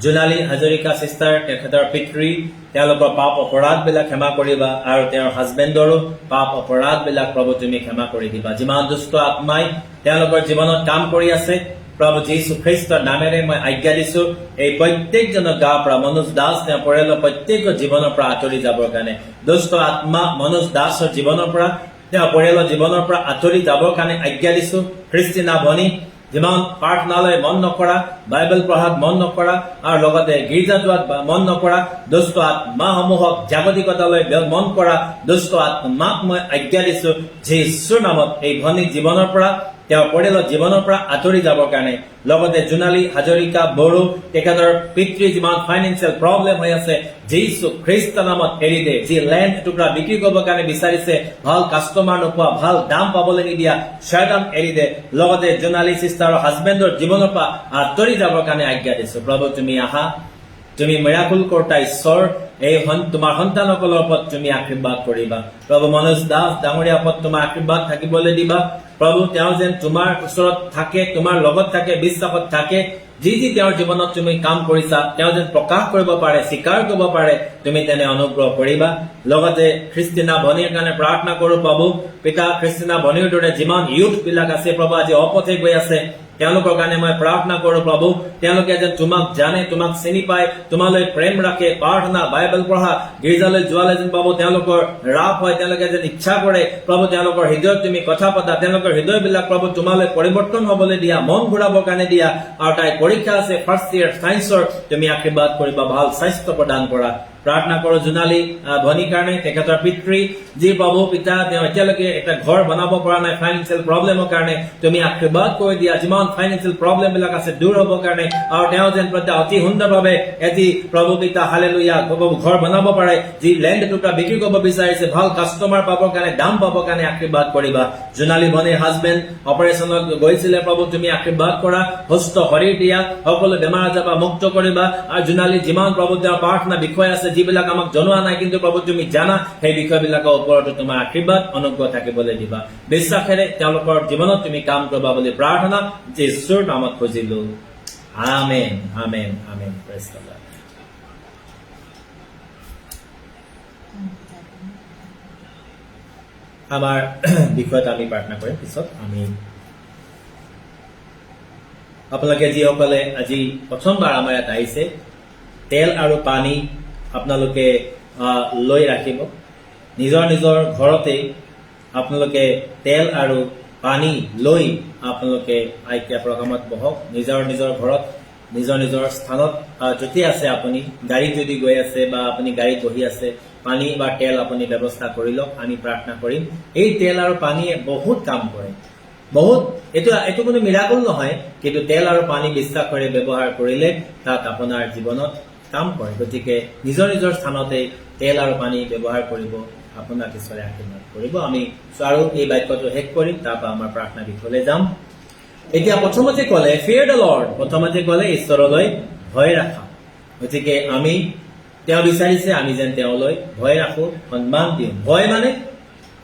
জোনালী হাজৰিকা সিষ্টাৰ তেখেতৰ পিতৃ তেওঁলোকৰ পাপ অপৰাধবিলাক ক্ষমা কৰিবা আৰু তেওঁৰ হাজবেণ্ডৰো পাপ অপৰাধবিলাক প্ৰভু তুমি ক্ষমা কৰি দিবা যিমান দুষ্ট আত্মাই তেওঁলোকৰ জীৱনত কাম কৰি আছে প্ৰভু যীশু খ্ৰীষ্টৰ নামেৰে মই আজ্ঞা দিছো এই প্ৰত্যেকজনৰ গাৰ পৰা মনোজ দাস তেওঁৰ পৰিয়ালৰ প্ৰত্যেকৰ জীৱনৰ পৰা আঁতৰি যাবৰ কাৰণে দুষ্ট আত্মা মনোজ দাসৰ জীৱনৰ পৰা তেওঁৰ পৰিয়ালৰ জীৱনৰ পৰা আঁতৰি যাবৰ কাৰণে আজ্ঞা দিছো খ্ৰীষ্টিনা ভনী যিমান প্ৰাৰ্থনালৈ মন নকৰা বাইবেল পঢ়াত মন নকৰা আৰু লগতে গীৰ্জা যোৱাত মন নকৰা দুষ্ট আত্মাসমূহক জাগতিকতালৈ মন কৰা দুষ্ট আত্মাক মই আজ্ঞা দিছো যীশুৰ নামত এই ভনী জীৱনৰ পৰা তেওঁৰ পৰিয়ালৰ জীৱনৰ পৰা আঁতৰি যাবৰ কাৰণে লগতে জোনালী হাজৰিকা বড়ো তেখেতৰ পিতৃ যিমান ফাইনেন্সিয়েল প্ৰব্লেম হৈ আছে যীশু খ্ৰীষ্ট নামত এৰি দে যি লেণ্ড টুকুৰা বিক্ৰী কৰিবৰ কাৰণে বিচাৰিছে ভাল কাষ্টমাৰ নোপোৱা ভাল দাম পাবলৈ নিদিয়া শয়তান এৰি দে লগতে জোনালী চিষ্টাৰৰ হাজবেণ্ডৰ জীৱনৰ পৰা আঁতৰি যাবৰ কাৰণে আজ্ঞা দিছো প্ৰভু তুমি আহা তুমি মিৰাকুল কৰ্তা ঈশ্বৰ এই তোমাৰ সন্তানসকলৰ ওপৰত তুমি আশীৰ্বাদ কৰিবা প্ৰভু মনোজ দাস ডাঙৰীয়া ওপৰত তোমাৰ আশীৰ্বাদ থাকিবলৈ দিবা প্ৰভু তেওঁ যেন তোমাৰ ওচৰত থাকে তোমাৰ লগত থাকে বিশ্বাসত থাকে যি যি তেওঁৰ জীৱনত তুমি কাম কৰিছা তেওঁ যেন প্ৰকাশ কৰিব পাৰে স্বীকাৰ কৰিব পাৰে তুমি তেনে অনুগ্ৰহ কৰিবা লগতে খ্ৰীষ্টিনা ভনীৰ কাৰণে প্ৰাৰ্থনা কৰো প্ৰভু পিতা খ্ৰীষ্টিনা ভনীৰ দৰে যিমান ইউথ বিলাক আছে প্ৰভু আজি অপথে গৈ আছে তেওঁলোকৰ কাৰণে মই প্ৰাৰ্থনা কৰো প্ৰভু তেওঁলোকে যেন তোমাক জানে তোমাক চিনি পায় তোমালৈ প্ৰেম ৰাখে প্ৰাৰ্থনা বাইবেল পঢ়া গীৰ্জালৈ যোৱালে যেন প্ৰভু তেওঁলোকৰ ৰাপ হয় তেওঁলোকে যেন ইচ্ছা কৰে প্ৰভু তেওঁলোকৰ হৃদয়ত তুমি কথা পতা তেওঁলোকৰ হৃদয়বিলাক প্ৰভু তোমালৈ পৰিৱৰ্তন হ'বলৈ দিয়া মন ঘূৰাবৰ কাৰণে দিয়া আৰু তাই পৰীক্ষা আছে ফাৰ্ষ্ট ইয়াৰ সায়েন্সৰ তুমি আশীৰ্বাদ কৰিবা ভাল স্বাস্থ্য প্ৰদান কৰা প্ৰাৰ্থনা কৰো জোনালী ভনীৰ কাৰণে তেখেতৰ পিতৃ যি প্ৰভু পিতা তেওঁ এতিয়ালৈকে এটা ঘৰ বনাব পৰা নাই ফাইনেন্সিয়েল প্ৰব্লেমৰ কাৰণে তুমি আশীৰ্বাদ কৰি দিয়া যিমান ফাইনেন্সিয়েল প্ৰব্লেম বিলাক আছে দূৰ হ'বৰ কাৰণে আৰু তেওঁ যেন অতি সুন্দৰভাৱে এটি প্ৰভু পিতা হালেলুয়া ঘৰ বনাব পাৰে যি লেণ্ড টুকুৰা বিক্ৰী কৰিব বিচাৰিছে ভাল কাষ্টমাৰ পাবৰ কাৰণে দাম পাবৰ কাৰণে আশীৰ্বাদ কৰিবা জোনালী ভনীৰ হাজবেণ্ড অপাৰেশ্যনত গৈছিলে প্ৰভু তুমি আশীৰ্বাদ কৰা সুস্থ শৰীৰ দিয়া সকলো বেমাৰ আজাৰ পৰা মুক্ত কৰিবা আৰু জোনালী যিমান প্ৰভু তেওঁৰ প্ৰাৰ্থনা বিষয় আছে যিবিলাক আমাক জনোৱা নাই কিন্তু প্ৰভু তুমি জানা সেই বিষয়বিলাকৰ ওপৰতো তোমাৰ আশীৰ্বাদ অনুগ্ৰহ থাকিবলৈ দিবা বিশ্বাসেৰে তেওঁলোকৰ জীৱনত তুমি কাম কৰিবা বুলি প্ৰাৰ্থনা যীশুৰ নামত খুজিলো আমেন amen amen praise the lord আমাৰ বিষয়ত আমি প্ৰাৰ্থনা কৰিম পিছত আমি আপোনালোকে যিসকলে আজি প্ৰথমবাৰ আমাৰ ইয়াত আহিছে তেল আৰু পানী আপোনালোকে লৈ ৰাখিব নিজৰ নিজৰ ঘৰতে আপোনালোকে তেল আৰু পানী লৈ আপোনালোকে আইকিয়া প্ৰগ্ৰামত বহক নিজৰ নিজৰ ঘৰত নিজৰ নিজৰ স্থানত য'তে আছে আপুনি গাড়ীত যদি গৈ আছে বা আপুনি গাড়ীত বহি আছে পানী বা তেল আপুনি ব্যৱস্থা কৰি লওক আমি প্ৰাৰ্থনা কৰিম এই তেল আৰু পানীয়ে বহুত কাম কৰে বহুত এইটো কোনো মিৰাকল নহয় কিন্তু তেল আৰু পানী বিশ্বাস কৰি ব্যৱহাৰ কৰিলে তাত আপোনাৰ জীৱনত কাম কৰে গতিকে নিজৰ নিজৰ স্থানতে তেল আৰু পানী ব্যৱহাৰ কৰিব আপোনাক ঈশ্বৰে আশীৰ্বাদ কৰিব আমি আৰু এই বাক্যটো শেষ কৰিম তাৰপৰা আমাৰ প্ৰাৰ্থনা বিষয়লৈ যাম এতিয়া প্ৰথমতে ক'লে ফিয়াৰ দ্য লৰ্ড প্ৰথমতে ক'লে ঈশ্বৰলৈ ভয় ৰাখা গতিকে আমি তেওঁ বিচাৰিছে আমি যেন তেওঁলৈ ভয় ৰাখো সন্মান দিওঁ ভয় মানে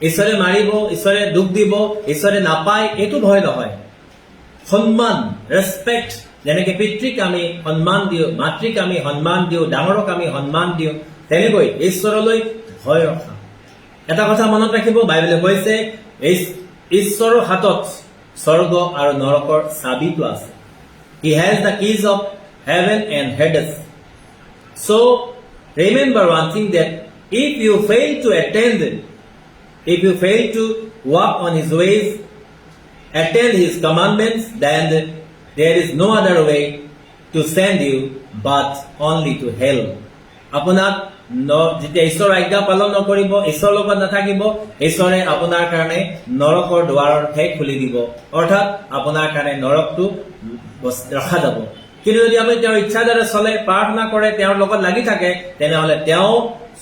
ঈশ্বৰে মাৰিব ঈশ্বৰে দুখ দিব ঈশ্বৰে নাপায় এইটো ভয় নহয় সন্মান ৰেসপেক্ট যেনেকে পিতৃক আমি সন্মান দিওঁ মাতৃক আমি সন্মান দিওঁ ডাঙৰক আমি সন্মান দিওঁ তেনেকৈ ঈশ্বৰলৈ ভয় ৰখা এটা কথা মনত ৰাখিব বাইবেলে কৈছে ঈশ্বৰৰ হাতত স্বৰ্গ আৰু নৰকৰ চাবিটো আছে he has the keys of heaven and hades so remember one thing that if you fail to walk on his ways attend his commandments then there is no other way to send you but only to hell আপোনাক যেতিয়া ঈশ্বৰ আজ্ঞা পালন নকৰিব ঈশ্বৰৰ লগত নাথাকিব ঈশ্বৰে আপোনাৰ কাৰণে নৰকৰ দুৱাৰহে খুলি দিব অৰ্থাৎ আপোনাৰ কাৰণে নৰকটো ৰখা যাব কিন্তু যদি আপুনি তেওঁৰ ইচ্ছাৰে চলে প্ৰাৰ্থনা কৰে তেওঁৰ লগত লাগি থাকে তেনেহলে তেওঁ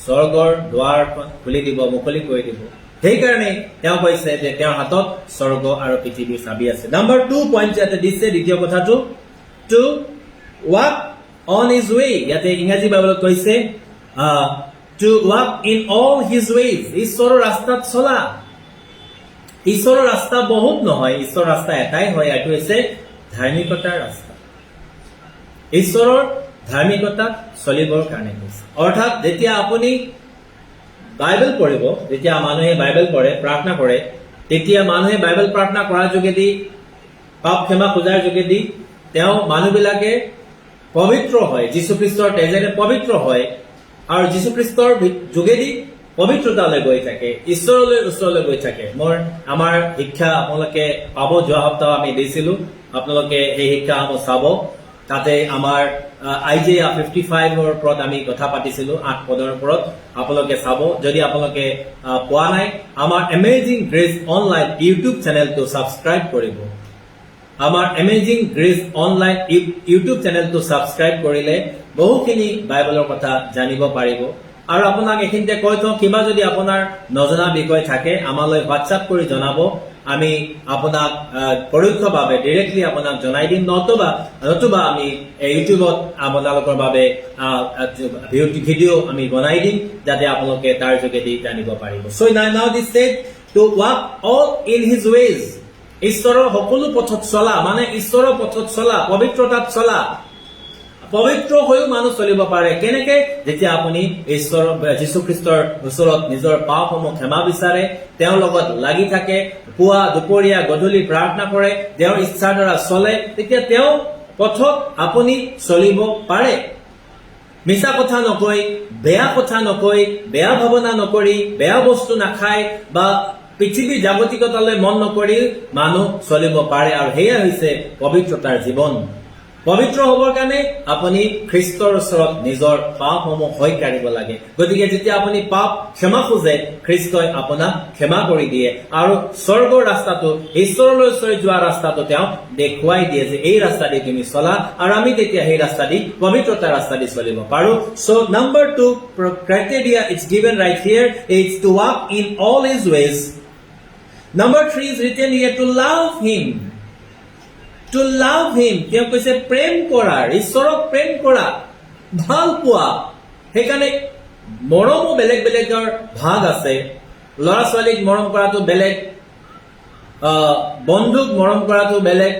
স্বৰ্গৰ দুৱাৰখন খুলি দিব মুকলি কৰি দিব সেইকাৰণে তেওঁ কৈছে যে তেওঁৰ হাতত স্বৰ্গ আৰু পৃথিৱীৰ চাবি আছে নম্বৰ 2 পইণ্ট ইয়াতে দিছে দ্বিতীয় কথাটো টু ৱাক অন হিজ ৱে ইয়াতে ইংৰাজী বাইবেলত কৈছে to walk in all his ways ঈশ্বৰৰ ৰাস্তাত চলা ঈশ্বৰৰ ৰাস্তা বহুত নহয় ঈশ্বৰৰ ৰাস্তা এটাই হয় এইটো হৈছে ধাৰ্মিকতাৰ ৰাস্তা ঈশ্বৰৰ ধাৰ্মিকতাত চলিবৰ কাৰণে কৈছে অৰ্থাৎ যেতিয়া আপুনি বাইবেল পঢ়িব যেতিয়া মানুহে বাইবেল পঢ়ে প্ৰাৰ্থনা কৰে তেতিয়া মানুহে বাইবেল প্ৰাৰ্থনা কৰাৰ যোগেদি পাপ ক্ষমা খোজাৰ যোগেদি তেওঁ মানুহবিলাকে পবিত্ৰ হয় যীশুখ্ৰীষ্টৰ তেজেৰে পবিত্ৰ হয় আৰু যীশুখ্ৰীষ্টৰ যোগেদি পবিত্ৰতালৈ গৈ থাকে ঈশ্বৰৰ ওচৰলৈ গৈ থাকে আমাৰ শিক্ষা আপোনালোকে পাব যোৱা সপ্তাহ আমি দিছিলো আপোনালোকে এই শিক্ষাসমূহ চাব তাতে আমাৰ আইজেয়া 55 ৰ ওপৰত আমি কথা পাতিছিলো 8 পদৰ ওপৰত আপোনালোকে চাব যদি আপোনালোকে পোৱা নাই আমাৰ এমেজিং গ্ৰেছ অনলাইন ইউটিউব চেনেলটো সাবস্ক্ৰাইব কৰিব আমাৰ এমেজিং গ্ৰেছ অনলাইন ইউটিউব চেনেলটো সাবস্ক্ৰাইব কৰিলে বহুখিনি বাইবেলৰ কথা জানিব পাৰিব আৰু আপোনাক এখিনতে কৈ থওঁ কিবা যদি আপোনাৰ নজনা বিষয় থাকে আমালৈ হোৱাটছআপ কৰি জনাব আমি আপোনাক পৰোক্ষভাৱে ডাইৰেক্টলি আপোনাক জনাই দিম নতুবা আমি ইউটিউবত আপোনালোকৰ বাবে ভিডিঅ' আমি বনাই দিম যাতে আপোনালোকে তাৰ যোগেদি জানিব পাৰিব so now this said to walk all in his ways ঈশ্বৰৰ সকলো পথত চলা মানে ঈশ্বৰৰ পথত চলা পবিত্ৰতাত চলা পবিত্ৰ হৈও মানুহ চলিব পাৰে কেনেকে যেতিয়া আপুনি ঈশ্বৰ যীশুখ্ৰীষ্টৰ ওচৰত নিজৰ পাপসমূহ ক্ষমা বিচাৰে তেওঁৰ লগত লাগি থাকে পুৱা দুপৰীয়া গধূলি প্ৰাৰ্থনা কৰে তেওঁৰ ইচ্ছাৰ দ্বাৰা চলে তেতিয়া তেওঁ পথত আপুনি চলিব পাৰে মিছা কথা নকৈ বেয়া কথা নকৈ বেয়া ভাৱনা নকৰি বেয়া বস্তু নাখায় বা পৃথিৱীৰ জাগতিকতালৈ মন নকৰি মানুহ চলিব পাৰে আৰু হেয়া হৈছে পবিত্ৰতাৰ জীৱন পবিত্ৰ হবৰ কাৰণে আপুনি খ্ৰীষ্টৰ ওচৰত নিজৰ পাপসমূহ হৈ কাঢ়িব লাগে গতিকে যেতিয়া আপুনি পাপ ক্ষমা খোজে খ্ৰীষ্টই আপোনাক ক্ষমা কৰি দিয়ে আৰু স্বৰ্গৰ ৰাস্তাটো ঈশ্বৰলৈ যোৱা ৰাস্তাটো তেওঁ দেখুৱাই দিয়ে যে এই ৰাস্তাদি তুমি চলা আৰু আমি তেতিয়া সেই ৰাস্তাদি পবিত্ৰতাৰ ৰাস্তাদি চলিব পাৰো so number 2 criteria it's given right here is to walk in all his ways number 3 is written here to love him to love him তেওঁ কৈছে প্ৰেম কৰাৰ ঈশ্বৰক প্ৰেম কৰা ভাল পোৱা হেকানে মৰমো বেলেগ বেলেগৰ ভাগ আছে লৰা ছোৱালীক মৰম কৰাটো বেলেগ বন্ধুক মৰম কৰাটো বেলেগ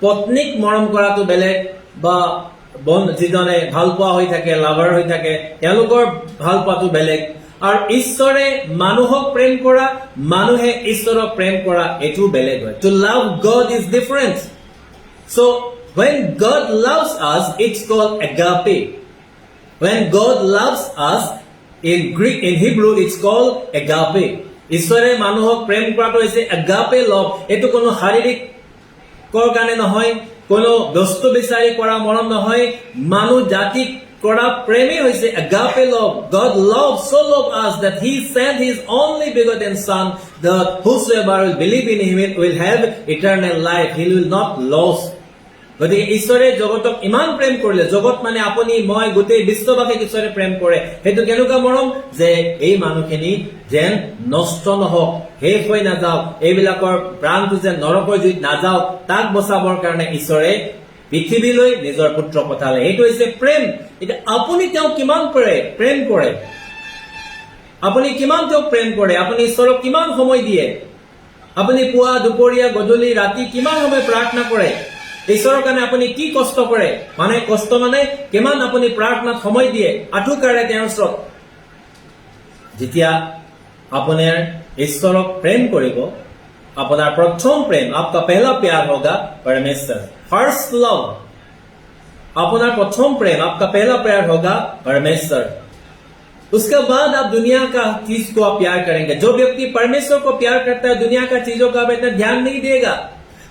পত্নীক মৰম কৰাটো বেলেগ বা যিজনে ভাল পোৱা হৈ থাকে লাভাৰ হৈ থাকে তেওঁলোকৰ ভাল পোৱাটো বেলেগ আৰু ঈশ্বৰে মানুহক প্ৰেম কৰা মানুহে ঈশ্বৰক প্ৰেম কৰা এটো বেলেগ হয় to love God is different So, when God loves us, it's called agape. When God loves us, in Greek, in Hebrew, it's called agape. ঈশ্বৰে মানুহক প্ৰেম কৰাটো হৈছে agape love. এটো কোনো শাৰীৰিক কাৰণে নহয়, কোনো বস্তু বিচাৰি কৰা মৰম নহয়, মানুহ জাতিক কৰা প্ৰেমে হৈছে agape love. God so loved us that he sent his only begotten son that whosoever will believe in him will have eternal life. He will not lose. গতিকে ঈশ্বৰে জগতক ইমান প্ৰেম কৰিলে জগত মানে আপুনি মই গোটেই বিশ্ববাসীক ঈশ্বৰে প্ৰেম কৰে সেইটো কেনেকুৱা মৰম যে এই মানুহখিনি যেন নষ্ট নহওক শেষ হৈ নাযাওক এইবিলাকৰ প্ৰাণটো যেন নৰকৰ জুইত নাযাওক তাক বচাবৰ কাৰণে ঈশ্বৰে পৃথিৱীলৈ নিজৰ পুত্ৰ পঠালে এইটো হৈছে প্ৰেম এটা আপুনি তেওঁ কিমান প্ৰেম কৰে আপুনি কিমান তেওঁ প্ৰেম কৰে আপুনি ঈশ্বৰক কিমান সময় দিয়ে আপুনি পুৱা দুপৰীয়া গধূলি ৰাতি কিমান সময় প্ৰাৰ্থনা কৰে ঈশ্বৰৰ কাৰণে আপুনি কি কষ্ট কৰে মানে কষ্ট মানে কিমান আপুনি প্ৰাৰ্থনাত সময় দিয়ে আঠুকাৰে তেওঁৰ ওচৰত যেতিয়া আপুনি ঈশ্বৰক প্ৰেম কৰিব আপোনাৰ প্ৰথম প্ৰেম आपका पहला प्यार होगा परमेश्वर फर्स्ट लव আপোনাৰ प्रथम प्रेम आपका पहला प्यार होगा परमेश्वर उसके बाद आप दुनिया का चीज को आप प्यार करेंगे जो व्यक्ति परमेश्वर को प्यार करता है दुनिया का चीजों का इतना ध्यान नहीं देगा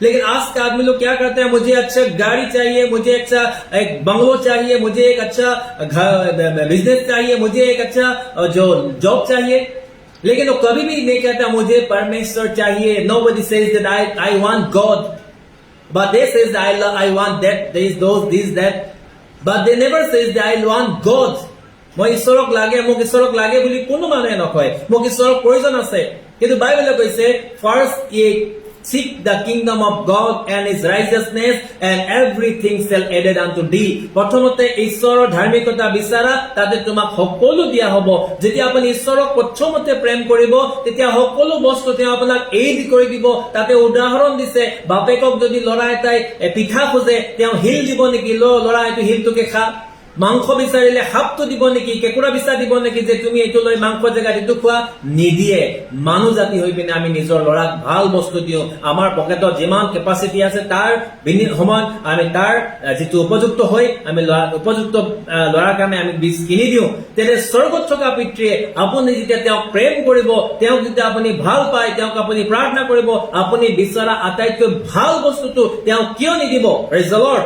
लेकिन आज का आदमी लोग क्या करते हैं मुझे अच्छा गाड़ी चाहिए मुझे अच्छा एक बंगलो चाहिए मुझे एक अच्छा बिजनेस चाहिए मुझे एक अच्छा जो जॉब चाहिए लेकिन वो कभी भी नहीं कहता मुझे परमेश्वर चाहिए nobody says that I want God but they says that I want that this that but they never says that I want God মই ঈশ্বৰক লাগে বুলি কোনো মানুহে নকয় মোক ঈশ্বৰৰ প্ৰয়োজন আছে কিন্তু বাইবেলে কৈছে first seek the kingdom of God and his righteousness and everything shall added unto thee প্ৰথমতে ঈশ্বৰৰ ধাৰ্মিকতা বিচাৰা তাতে তোমাক সকলো দিয়া হ'ব যেতিয়া আপুনি ঈশ্বৰক প্ৰথমতে প্ৰেম কৰিব তেতিয়া সকলো বস্তু তেওঁ আপোনাক এই কৰি দিব তাতে উদাহৰণ দিছে বাপেকক যদি লৰা এটাই পিঠা খোজে তেওঁ হিল দিব নেকি লৰা এটো হিলটোকে খা মাংস বিচাৰিলে সাপটো দিব নেকি, কেঁকুৰা বিচা দিব নেকি যে তুমি এইটো লৈ মাংস জেগাত এইটো খোৱা? নিদিয়ে। মানুহ জাতি হৈ পিনে আমি নিজৰ ল'ৰাক ভাল বস্তু দিওঁ। আমাৰ পকেটত যিমান কেপাচিটি আছে তাৰ সময়ত আমি তাৰ যিটো উপযুক্ত হৈ আমি উপযুক্ত ল'ৰাৰ কাৰণে আমি বীজ কিনি দিওঁ। তেনে স্বৰ্গত থকা পিতৃয়ে আপুনি যেতিয়া তেওঁক প্ৰেম কৰিব, তেওঁক যেতিয়া আপুনি ভাল পায়, তেওঁক আপুনি প্ৰাৰ্থনা কৰিব, আপুনি বিচৰা আটাইতকৈ ভাল বস্তুটো তেওঁক কিয় নিদিব? Praise the Lord.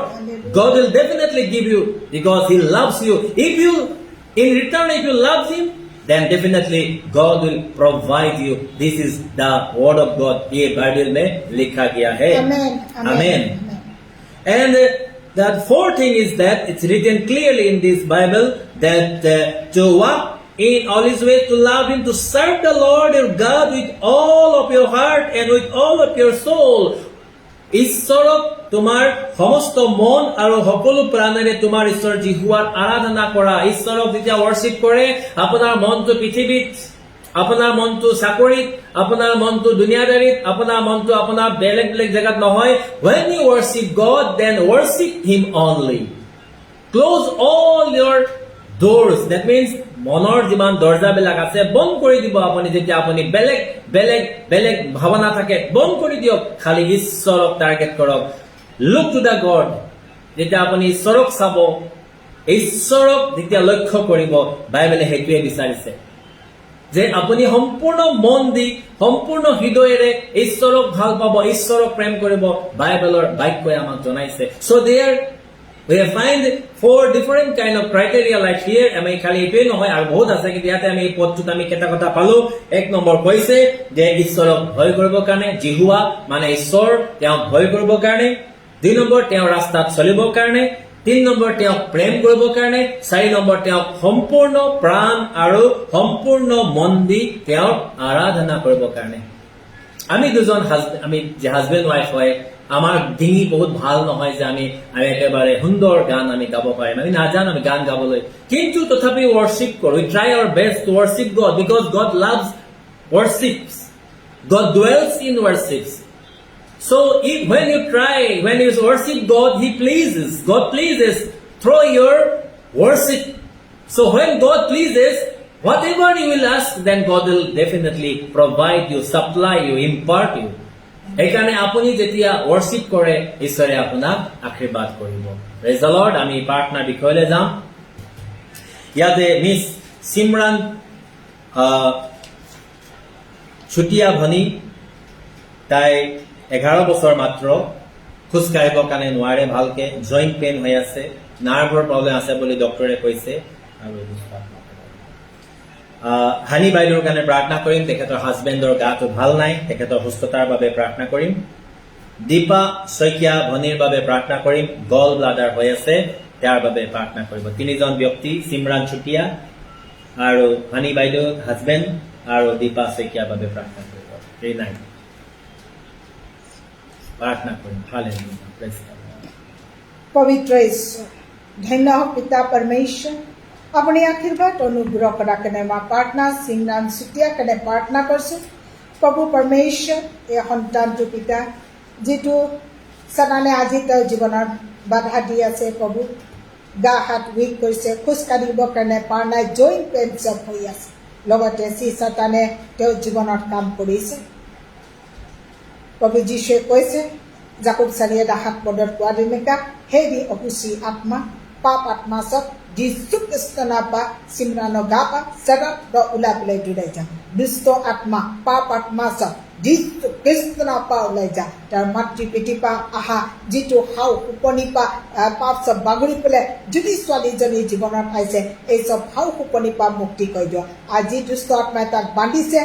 God will definitely give you because He loves you. If you, in return, if you love Him, then definitely God will provide you. This is the word of God. ये Bible में लिखा गया है.
Amen.
Amen. And the fourth thing is that it's written clearly in this Bible that to walk in all His ways, to love Him, to serve the Lord your God with all of your heart and with all of your soul. ঈশ্বৰক তোমাৰ সমস্ত মন আৰু সকলো প্ৰাণেৰে তোমাৰ ঈশ্বৰ জিহুৱাৰ আৰাধনা কৰা। ঈশ্বৰক যেতিয়া ৱৰ্শ্বিপ কৰে, আপোনাৰ মনটো পৃথিৱীত, আপোনাৰ মনটো চাকৰিত, আপোনাৰ মনটো দুনিয়াদাৰীত, আপোনাৰ মনটো আপোনাৰ বেলেগ বেলেগ জেগাত নহয়। When you worship God, then worship Him only. Close all your doors. That means মনৰ যিমান দৰ্জাবিলাক আছে বন্ধ কৰি দিব আপুনি। যেতিয়া আপুনি বেলেগ বেলেগ বেলেগ ভাৱনা থাকে বন্ধ কৰি দিয়ক, খালি ঈশ্বৰক টাৰ্গেট কৰক। Look to the god. যেতিয়া আপুনি ঈশ্বৰক চাব, ঈশ্বৰক যেতিয়া লক্ষ্য কৰিব, বাইবেলে সেইটোৱে বিচাৰিছে যে আপুনি সম্পূৰ্ণ মন দি সম্পূৰ্ণ হৃদয়েৰে ঈশ্বৰক ভাল পাব, ঈশ্বৰক প্ৰেম কৰিব। বাইবেলৰ বাক্যই আমাক জনাইছে। So there we find 4 different kind of criteria like here. আমি খালি এইটোৱে নহয় আৰু বহুত আছে, কিন্তু ইয়াতে আমি এই পদটোত আমি কেইটা কথা পালো। 1 নম্বৰ কৈছে যে ঈশ্বৰক ভয় কৰিবৰ কাৰণে, জিহুৱা মানে ঈশ্বৰ, তেওঁক ভয় কৰিবৰ কাৰণে। 2 নম্বৰ তেওঁৰ ৰাস্তাত চলিবৰ কাৰণে। 3 নম্বৰ তেওঁক প্ৰেম কৰিবৰ কাৰণে। 4 নম্বৰ তেওঁক সম্পূৰ্ণ প্ৰাণ আৰু সম্পূৰ্ণ মন দি তেওঁক আৰাধনা কৰিবৰ কাৰণে। আমি দুজন আমি যে হাজবেণ্ড ৱাইফ হয়, আমাৰ ডিঙি বহুত ভাল নহয় যে আমি একেবাৰে সুন্দৰ গান আমি গাব পাৰিম। আমি নাজানো আমি গান গাবলৈ, কিন্তু তথাপি ৱৰ্শ্বিপ কৰো। We try our best to worship God because God loves worships. God dwells in worships. So when you worship God, He pleases. God pleases through your worship. So when God pleases, whatever you will ask, then God will definitely provide you, supply you, impart you. সেইকাৰণে আপুনি যেতিয়া worship কৰে, ঈশ্বৰে আপোনাক আশীৰ্বাদ কৰিব। Praise the Lord. আমি প্ৰাৰ্থনাৰ বিষয়লৈ যাম। ইয়াতে মিছ চিমৰান চুতীয়া ভনী, তাই 11 বছৰ মাত্ৰ, খোজ কাঢ়িবৰ কাৰণে নোৱাৰে ভালকে, জইণ্ট পেইন হৈ আছে, নাৰ্ভৰ প্ৰব্লেম আছে বুলি ডক্টৰে কৈছে। আৰু হানি বাইদেউৰ কাৰণে প্ৰাৰ্থনা কৰিম। তেখেতৰ হাজবেণ্ডৰ গাটো ভাল নাই, তেখেতৰ সুস্থতাৰ বাবে প্ৰাৰ্থনা কৰিম। দীপা শইকীয়া ভনীৰ বাবে প্ৰাৰ্থনা কৰিম, গল ব্লাডাৰ হৈ আছে, তাৰ বাবে প্ৰাৰ্থনা কৰিব। 3জন ব্যক্তি, চিমৰান চুতীয়া আৰু হানি বাইদেউ হাজবেণ্ড আৰু দীপা শইকীয়াৰ বাবে প্ৰাৰ্থনা কৰিব। প্ৰাৰ্থনা কৰিম। হালেলুয়া। Praise god.
পবিত্ৰ ঈশ্বৰ, ধন্য পিতা পৰমেশ্বৰ, আপুনি আশীৰ্বাদ অনুগ্ৰহ কৰা কাৰণে মই প্ৰাৰ্থনা চিমৰান চুতীয়া কাৰণে প্ৰাৰ্থনা কৰিছোঁ। প্ৰভু পৰমেশ্বৰ, এই সন্তানটো পিতা যিটো চাতানে আজি তেওঁৰ জীৱনত বাধা দি আছে, প্ৰভু গা হাত উইক কৰিছে, খোজ কাঢ়িবৰ কাৰণে পাৰা নাই, জইণ্ট পেইন চব হৈ আছে, লগতে চি চাতানে তেওঁৰ জীৱনত কাম কৰিছে। প্ৰভু যীশুৱে কৈছে জাকুব 4:7 কোৱা তেনেকা, হেৰি অসুচী আত্মা, পাপ আত্মা চব যিচু খ্ৰীষ্ট নাপা চিমৰানো গাপা সদা ওলাই পেলাই দূৰাই যা। দুষ্ট আত্মা, পাপ আত্মা চব যিচু খ্ৰীষ্ট নাপা ওলাই যা। তাৰ মাতৃ পিতৃপা আহা যিটো হাও সুপনি পা পাপ চব বাগৰি পেলাই যদি ছোৱালীজনী জীৱনত আহিছে, এই চব হাও সুপনি পা মুক্তি কৰি দিয়ক। আজি দুষ্ট আত্মাই তাক বান্ধিছে,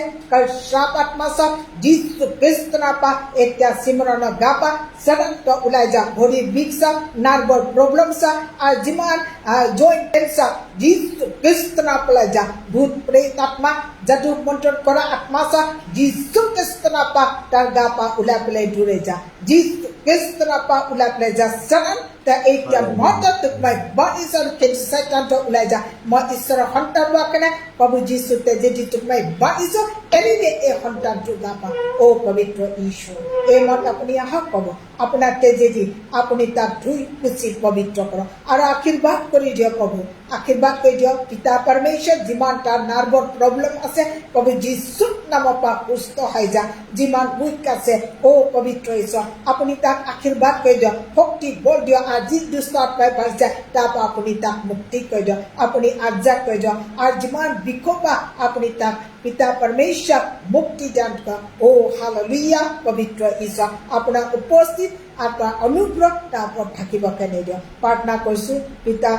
শ্ৰাপ আত্মা চব যিচু খ্ৰীষ্ট নাপা এতিয়া চিমৰানো গাপা সদা ওলাই যা। ভৰিৰ বিষ চব, নাৰ্ভৰ প্ৰব্লেম চব, আৰু যিমান জইণ্ট পেইন চব যিচু খ্ৰীষ্ট নাপালাই যা। ভূত প্ৰেত আত্মা, যাদু মন্ত্ৰ কৰা আত্মা চব যিচু খ্ৰীষ্ট নাপা তাৰ গা পা ওলাই পেলাই দূৰে যা। যিচু খ্ৰীষ্ট নাপা ওলাই পেলাই যা। সদা তা এতিয়া মত তোমাই বানিছৰ কেজি শয়তানটো ওলাই যা মই ঈশ্বৰৰ সন্তান হোৱা কাৰণে প্ৰভু যীশুতে যদি তোমাই বানিছো এৰিলে এই সন্তানটো নাপা ও পবিত্ৰ ঈশ্বৰ এই মত আপুনি আহক ক'ব আপোনাৰ তেজেদি আপুনি তাক ধুই পুচি পবিত্ৰ কৰক আৰু আশীৰ্বাদ কৰি দিয়ক প্ৰভু আশীৰ্বাদ কৰি দিয়ক পিতা পৰমেশ্বৰ যিমান তাৰ নাৰ্ভৰ প্ৰব্লেম আছে প্ৰভু যীশুৰ নামৰ পৰা সুস্থ হৈ যা যিমান উইক আছে ও পবিত্ৰ ঈশ্বৰ আপুনি তাক আশীৰ্বাদ কৰি দিয়ক শক্তি বল দিয়ক আজি দুষ্ট আত্মাই বাচ যায় তাৰ পৰা আপুনি তাক মুক্তি কৰি দিয়ক আপুনি আজ্ঞা কৰি দিয়ক আৰু যিমান বিক্ষোভা আপুনি তাক পিতা পৰমেশ্বৰ মুক্তি দান কৰক ও হালেলুয়া পবিত্ৰ ঈশ্বৰ আপোনাৰ উপস্থিত আপোনাৰ অনুগ্ৰহ তাৰ ওপৰত থাকিব কাৰণে দিয়ক প্ৰাৰ্থনা কৰিছোঁ পিতা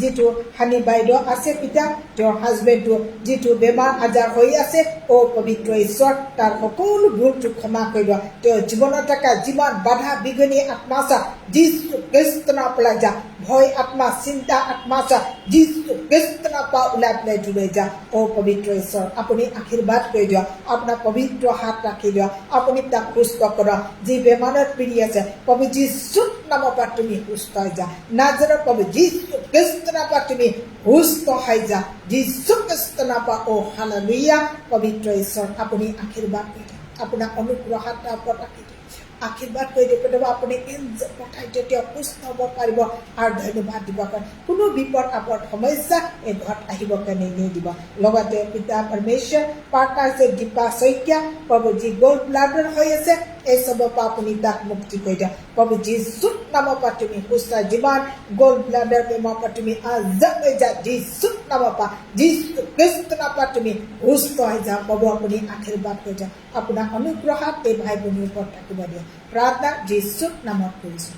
যিটো হানি বাইদেউ আছে পিতা তেওঁৰ হাজবেণ্ডটো যিটো বেমাৰ আজাৰ হৈ আছে ও পবিত্ৰ ঈশ্বৰ তাৰ সকলো ভুলটো ক্ষমা কৰি দিয়ক তেওঁৰ জীৱনত থকা যিমান বাধা বিঘিনি আত্মা আছে যীশু খ্ৰীষ্টৰ পৰা যা ভয় আত্মা চিন্তা আত্মা আছে যীশু খ্ৰীষ্টৰ পৰা ওলাই পেলাই দূৰৈ যা ও পবিত্ৰ ঈশ্বৰ আপুনি আশীৰ্বাদ কৰি দিয়ক আপোনাৰ পবিত্ৰ হাত ৰাখি দিয়ক আপুনি তাক সুস্থ কৰক যি বেমাৰত পীড়ি আছে প্ৰভু যীশুৰ নামৰ পৰা তুমি সুস্থ হৈ যা নাজাৰৰ প্ৰভু যীশু খ্ৰীষ্টৰ পৰা তুমি সুস্থ হৈ যা যীশু খ্ৰীষ্টৰ পৰা ও হালেলুয়া পবিত্ৰ ঈশ্বৰ আপুনি আশীৰ্বাদ কৰি দিয়ক আপোনাৰ অনুগ্ৰহ হাত ওপৰত ৰাখি দিয়ক আশীৰ্বাদ কৰি দিব আপুনি এনজয় পঠাই তেতিয়া সুস্থ হ'ব পাৰিব আৰু ধন্যবাদ দিব পাৰে কোনো বিপদ আপদ সমস্যা এই ঘৰত আহিব কাৰণে নিদিব লগতে পিতা পৰমেশ্বৰ পাৰ্টনাৰ যে দীপা শইকীয়া প্ৰভু যি গ'ল্ড ব্লাডাৰ হৈ আছে এই চবৰ পৰা আপুনি তাক মুক্তি কৰি দিয়া প্ৰভু যীশুৰ নামৰ পৰা তুমি সুস্থ যিমান গ'ল্ড ব্লাডাৰ বেমাৰ পৰা তুমি আজাদ হৈ যা যীশুৰ নামৰ পৰা যীশু খ্ৰীষ্টৰ পৰা তুমি সুস্থ হৈ যা প্ৰভু আপুনি আশীৰ্বাদ কৰি যা আপোনাৰ অনুগ্ৰহত এই ভাই ভনীৰ ওপৰত থাকিব দিয়া প্ৰাৰ্থনা যীশুৰ নামত কৰিছোঁ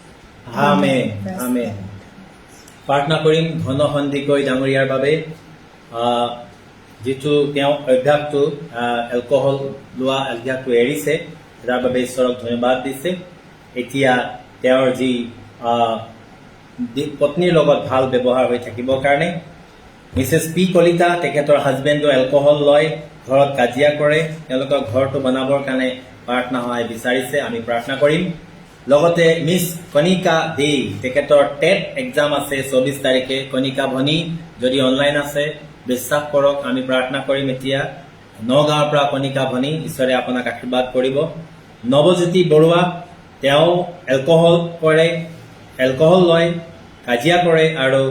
আমেন আমেন প্ৰাৰ্থনা কৰিম ঘন সন্ধিকৈ ডাঙৰীয়াৰ বাবে যিটো তেওঁ অভ্যাসটো এলকহল লোৱা অভ্যাসটো এৰিছে তাৰ বাবে ঈশ্বৰক ধন্যবাদ দিছে এতিয়া তেওঁৰ যি পত্নীৰ লগত ভাল ব্যৱহাৰ হৈ থাকিবৰ কাৰণে মিছেছ পি কলিতা তেখেতৰ হাজবেণ্ডো এলকহল লয় ঘৰত কাজিয়া কৰে তেওঁলোকৰ ঘৰটো বনাবৰ কাৰণে প্ৰাৰ্থনা সহায় বিচাৰিছে আমি প্ৰাৰ্থনা কৰিম লগতে মিছ কণিকা দে তেখেতৰ টেট এক্সাম আছে 24 তাৰিখে কণিকা ভনী যদি অনলাইন আছে বিশ্বাস কৰক আমি প্ৰাৰ্থনা কৰিম এতিয়া নগাঁৱৰ পৰা কণিকা ভনী ঈশ্বৰে আপোনাক আশীৰ্বাদ কৰিব নৱজ্যোতি বৰুৱা তেওঁ এলকহল লয় কাজিয়া কৰে আৰু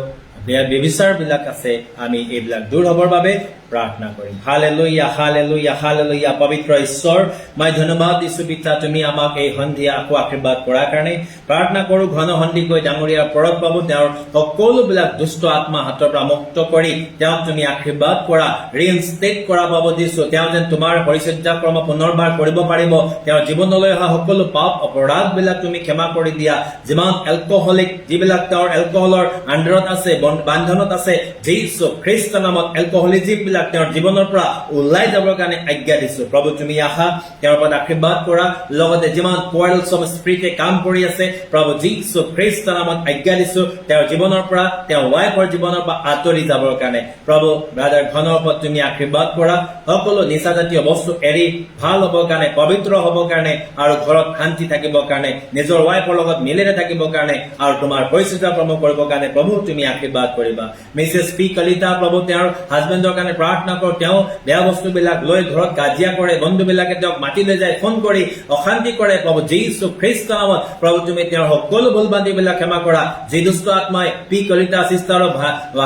বেবিচাৰবিলাক আছে আমি এইবিলাক দূৰ হ'বৰ বাবে প্ৰাৰ্থনা কৰিম হালেলুয়া হালেলুয়া হালেলুয়া পবিত্ৰ ঈশ্বৰ মই ধন্যবাদ দিছোঁ পিতা তুমি আমাক এই সন্ধিয়া আকৌ আশীৰ্বাদ কৰাৰ কাৰণে প্ৰাৰ্থনা কৰোঁ ঘন সন্ধিকৈ ডাঙৰীয়াৰ পৰত পাব তেওঁৰ সকলোবিলাক দুষ্ট আত্মা হাতৰ পৰা মুক্ত কৰি তেওঁক তুমি আশীৰ্বাদ কৰা ৰিইনষ্টেট কৰা পাব দিছোঁ তেওঁ যেন তোমাৰ পৰিচৰ্যা কৰ্ম পুনৰবাৰ কৰিব পাৰিব তেওঁৰ জীৱনলৈ অহা সকলো পাপ অপৰাধবিলাক তুমি ক্ষমা কৰি দিয়া যিমান এলকহলিক যিবিলাক তেওঁৰ এলকহলৰ আণ্ডাৰত আছে বান্ধনত আছে যীশু খ্ৰীষ্টৰ নামত এলকহলিজিমবিলাক তেওঁৰ জীৱনৰ পৰা ওলাই যাবৰ কাৰণে আজ্ঞা দিছোঁ প্ৰভু তুমি আহা তেওঁৰ ওপৰত আশীৰ্বাদ কৰা লগতে যিমান পোৱাৰ্টেলছ অফ স্পিৰিটে কাম কৰি আছে প্ৰভু যীশু খ্ৰীষ্টৰ নামত আজ্ঞা দিছোঁ তেওঁৰ জীৱনৰ পৰা তেওঁৰ ৱাইফৰ জীৱনৰ পৰা আঁতৰি যাবৰ কাৰণে প্ৰভু ব্ৰাদাৰ ঘনৰ ওপৰত তুমি আশীৰ্বাদ কৰা সকলো নিচাজাতীয় বস্তু এৰি ভাল হ'বৰ কাৰণে পবিত্ৰ হ'বৰ কাৰণে আৰু ঘৰত শান্তি থাকিবৰ কাৰণে নিজৰ ৱাইফৰ লগত মিলেৰে থাকিবৰ কাৰণে আৰু তোমাৰ পৰিচৰ্যা কৰ্ম কৰিবৰ কাৰণে প্ৰভু তুমি আশীৰ্বাদ কৰিবা মিছেছ পি কলিতা প্ৰভু তেওঁৰ হাজবেণ্ডৰ কাৰণে প্ৰাৰ্থনা কৰোঁ তেওঁ বেয়া বস্তুবিলাক লৈ ঘৰত কাজিয়া কৰে বন্ধুবিলাকে তেওঁক মাতি লৈ যায় ফোন কৰি অশান্তি কৰে প্ৰভু যীশু খ্ৰীষ্টৰ নামত প্ৰভু তুমি তেওঁৰ সকলো ভুল বান্ধিবিলাক ক্ষমা কৰা যি দুষ্ট আত্মাই পি কলিতা চিষ্টাৰৰ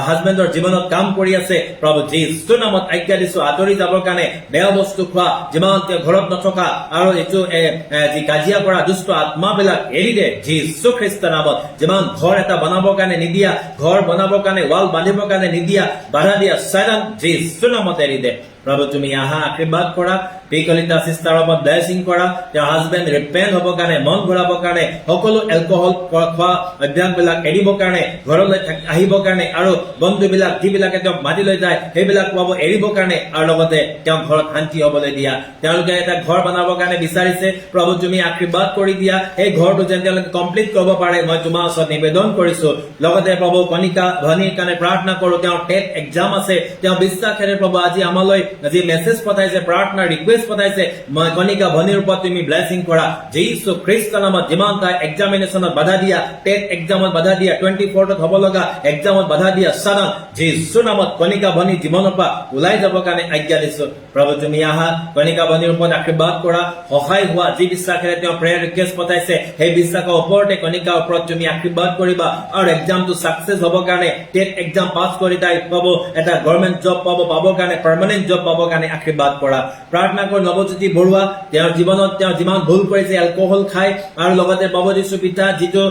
হাজবেণ্ডৰ জীৱনত কাম কৰি আছে প্ৰভু যীশুৰ নামত আজ্ঞা দিছোঁ আঁতৰি যাবৰ কাৰণে বেয়া বস্তু খোৱা যিমান তেওঁ ঘৰত নথকা আৰু এইটো যি কাজিয়া কৰা দুষ্ট আত্মাবিলাক এৰি দে যীশু খ্ৰীষ্টৰ নামত যিমান ঘৰ এটা বনাবৰ কাৰণে নিদিয়া ঘৰ বনাবৰ কাৰণে ৱাল বান্ধিবৰ কাৰণে নিদিয়া বাধা দিয়া চাইডান যীশুৰ নামত এৰি দে প্ৰভু তুমি আহা আশীৰ্বাদ কৰা পি কলিতা চিষ্টাৰৰ ওপৰত ব্লেছিং কৰা তেওঁৰ হাজবেণ্ড ৰিপেণ্ট হ'বৰ কাৰণে মন ঘূৰাবৰ কাৰণে সকলো এলকহল খোৱা অভ্যাসবিলাক এৰিবৰ কাৰণে ঘৰলৈ আহিবৰ কাৰণে আৰু বন্ধুবিলাক যিবিলাকে তেওঁক মাতি লৈ যায় সেইবিলাক পাব এৰিবৰ কাৰণে আৰু লগতে তেওঁ ঘৰত শান্তি হ'বলৈ দিয়া তেওঁলোকে এটা ঘৰ বনাবৰ কাৰণে বিচাৰিছে প্ৰভু তুমি আশীৰ্বাদ কৰি দিয়া এই ঘৰটো যেন তেওঁলোকে কমপ্লিট কৰিব পাৰে মই তোমাৰ ওচৰত নিবেদন কৰিছোঁ লগতে প্ৰভু কণিকা ভনীৰ কাৰণে প্ৰাৰ্থনা কৰোঁ তেওঁৰ টেট এক্সাম আছে তেওঁ বিশ্বাসেৰে প্ৰভু আজি আমালৈ যি মেছেজ পঠাইছে প্ৰাৰ্থনা ৰিকুৱেষ্ট পঠাইছে মই কণিকা ভনীৰ ওপৰত তুমি ব্লেছিং কৰা যীশু খ্ৰীষ্টৰ নামত যিমান তাই এক্সামিনেশ্যনত বাধা দিয়া টেট এক্সামত বাধা দিয়া 24ত হ'ব লগা এক্সামত বাধা দিয়া সাধাৰণ যীশুৰ নামত কণিকা ভনী জীৱনৰ পৰা ওলাই যাবৰ কাৰণে আজ্ঞা দিছো প্ৰভু তুমি আহা কণিকা ভনীৰ ওপৰত আশীৰ্বাদ কৰা সহায় হোৱা যি বিশ্বাসেৰে তেওঁ প্ৰেয়াৰ ৰিকুৱেষ্ট পঠাইছে সেই বিশ্বাসৰ ওপৰতে কণিকাৰ ওপৰত তুমি আশীৰ্বাদ কৰিবা আৰু এক্সামটো সাকসেস হ'বৰ কাৰণে টেট এক্সাম পাছ কৰি তাই পাব এটা গভৰ্ণমেণ্ট জব পাবৰ কাৰণে পাৰ্মানেণ্ট জব পাবৰ কাৰণে আশীৰ্বাদ কৰা প্ৰাৰ্থনা কৰি নৱজ্যোতি বৰুৱা তেওঁৰ জীৱনত তেওঁ যিমান ভুল কৰিছে এলকহল খাই আৰু লগতে প্ৰভু যীশু পিতা যিটো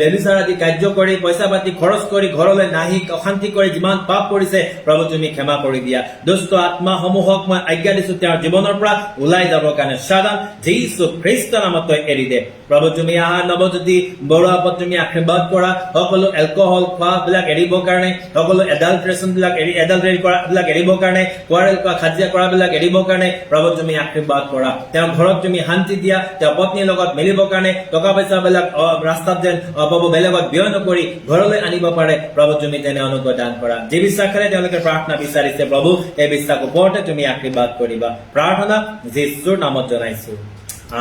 বেবিচাৰ আদি কাৰ্য কৰি পইচা পাতি খৰচ কৰি ঘৰলৈ নাহি অশান্তি কৰি যিমান পাপ কৰিছে প্ৰভু তুমি ক্ষমা কৰি দিয়া দুষ্ট আত্মাসমূহক মই আজ্ঞা দিছো তেওঁৰ জীৱনৰ পৰা ওলাই যাবৰ কাৰণে সাধাৰণ যীশু খ্ৰীষ্টৰ নামত এৰি দে প্ৰভু তুমি আহা নৱজ্যোতি বৰুৱাৰ ওপৰত তুমি আশীৰ্বাদ কৰা সকলো এলকহল খোৱা বিলাক এৰিবৰ কাৰণে সকলো এডাল্ট্ৰেশ্যন বিলাক এডাল্টাৰী কৰা বিলাক এৰিবৰ কাৰণে কোৱাৰেল কৰা খাজিয়া কৰা বিলাক এৰিবৰ কাৰণে প্ৰভু তুমি আশীৰ্বাদ কৰা তেওঁৰ ঘৰত তুমি শান্তি দিয়া তেওঁৰ পত্নীৰ লগত মিলিবৰ কাৰণে টকা পইচা বিলাক ৰাস্তাত যেন প্ৰভু বেলেগত ব্যয় নকৰি ঘৰলৈ আনিব পাৰে প্ৰভু তুমি তেনে অনুগ্ৰহ দান কৰা যি বিশ্বাসেৰে তেওঁলোকে প্ৰাৰ্থনা বিচাৰিছে প্ৰভু এই বিশ্বাস ওপৰতে তুমি আশীৰ্বাদ কৰিবা প্ৰাৰ্থনা যীশুৰ নামত জনাইছো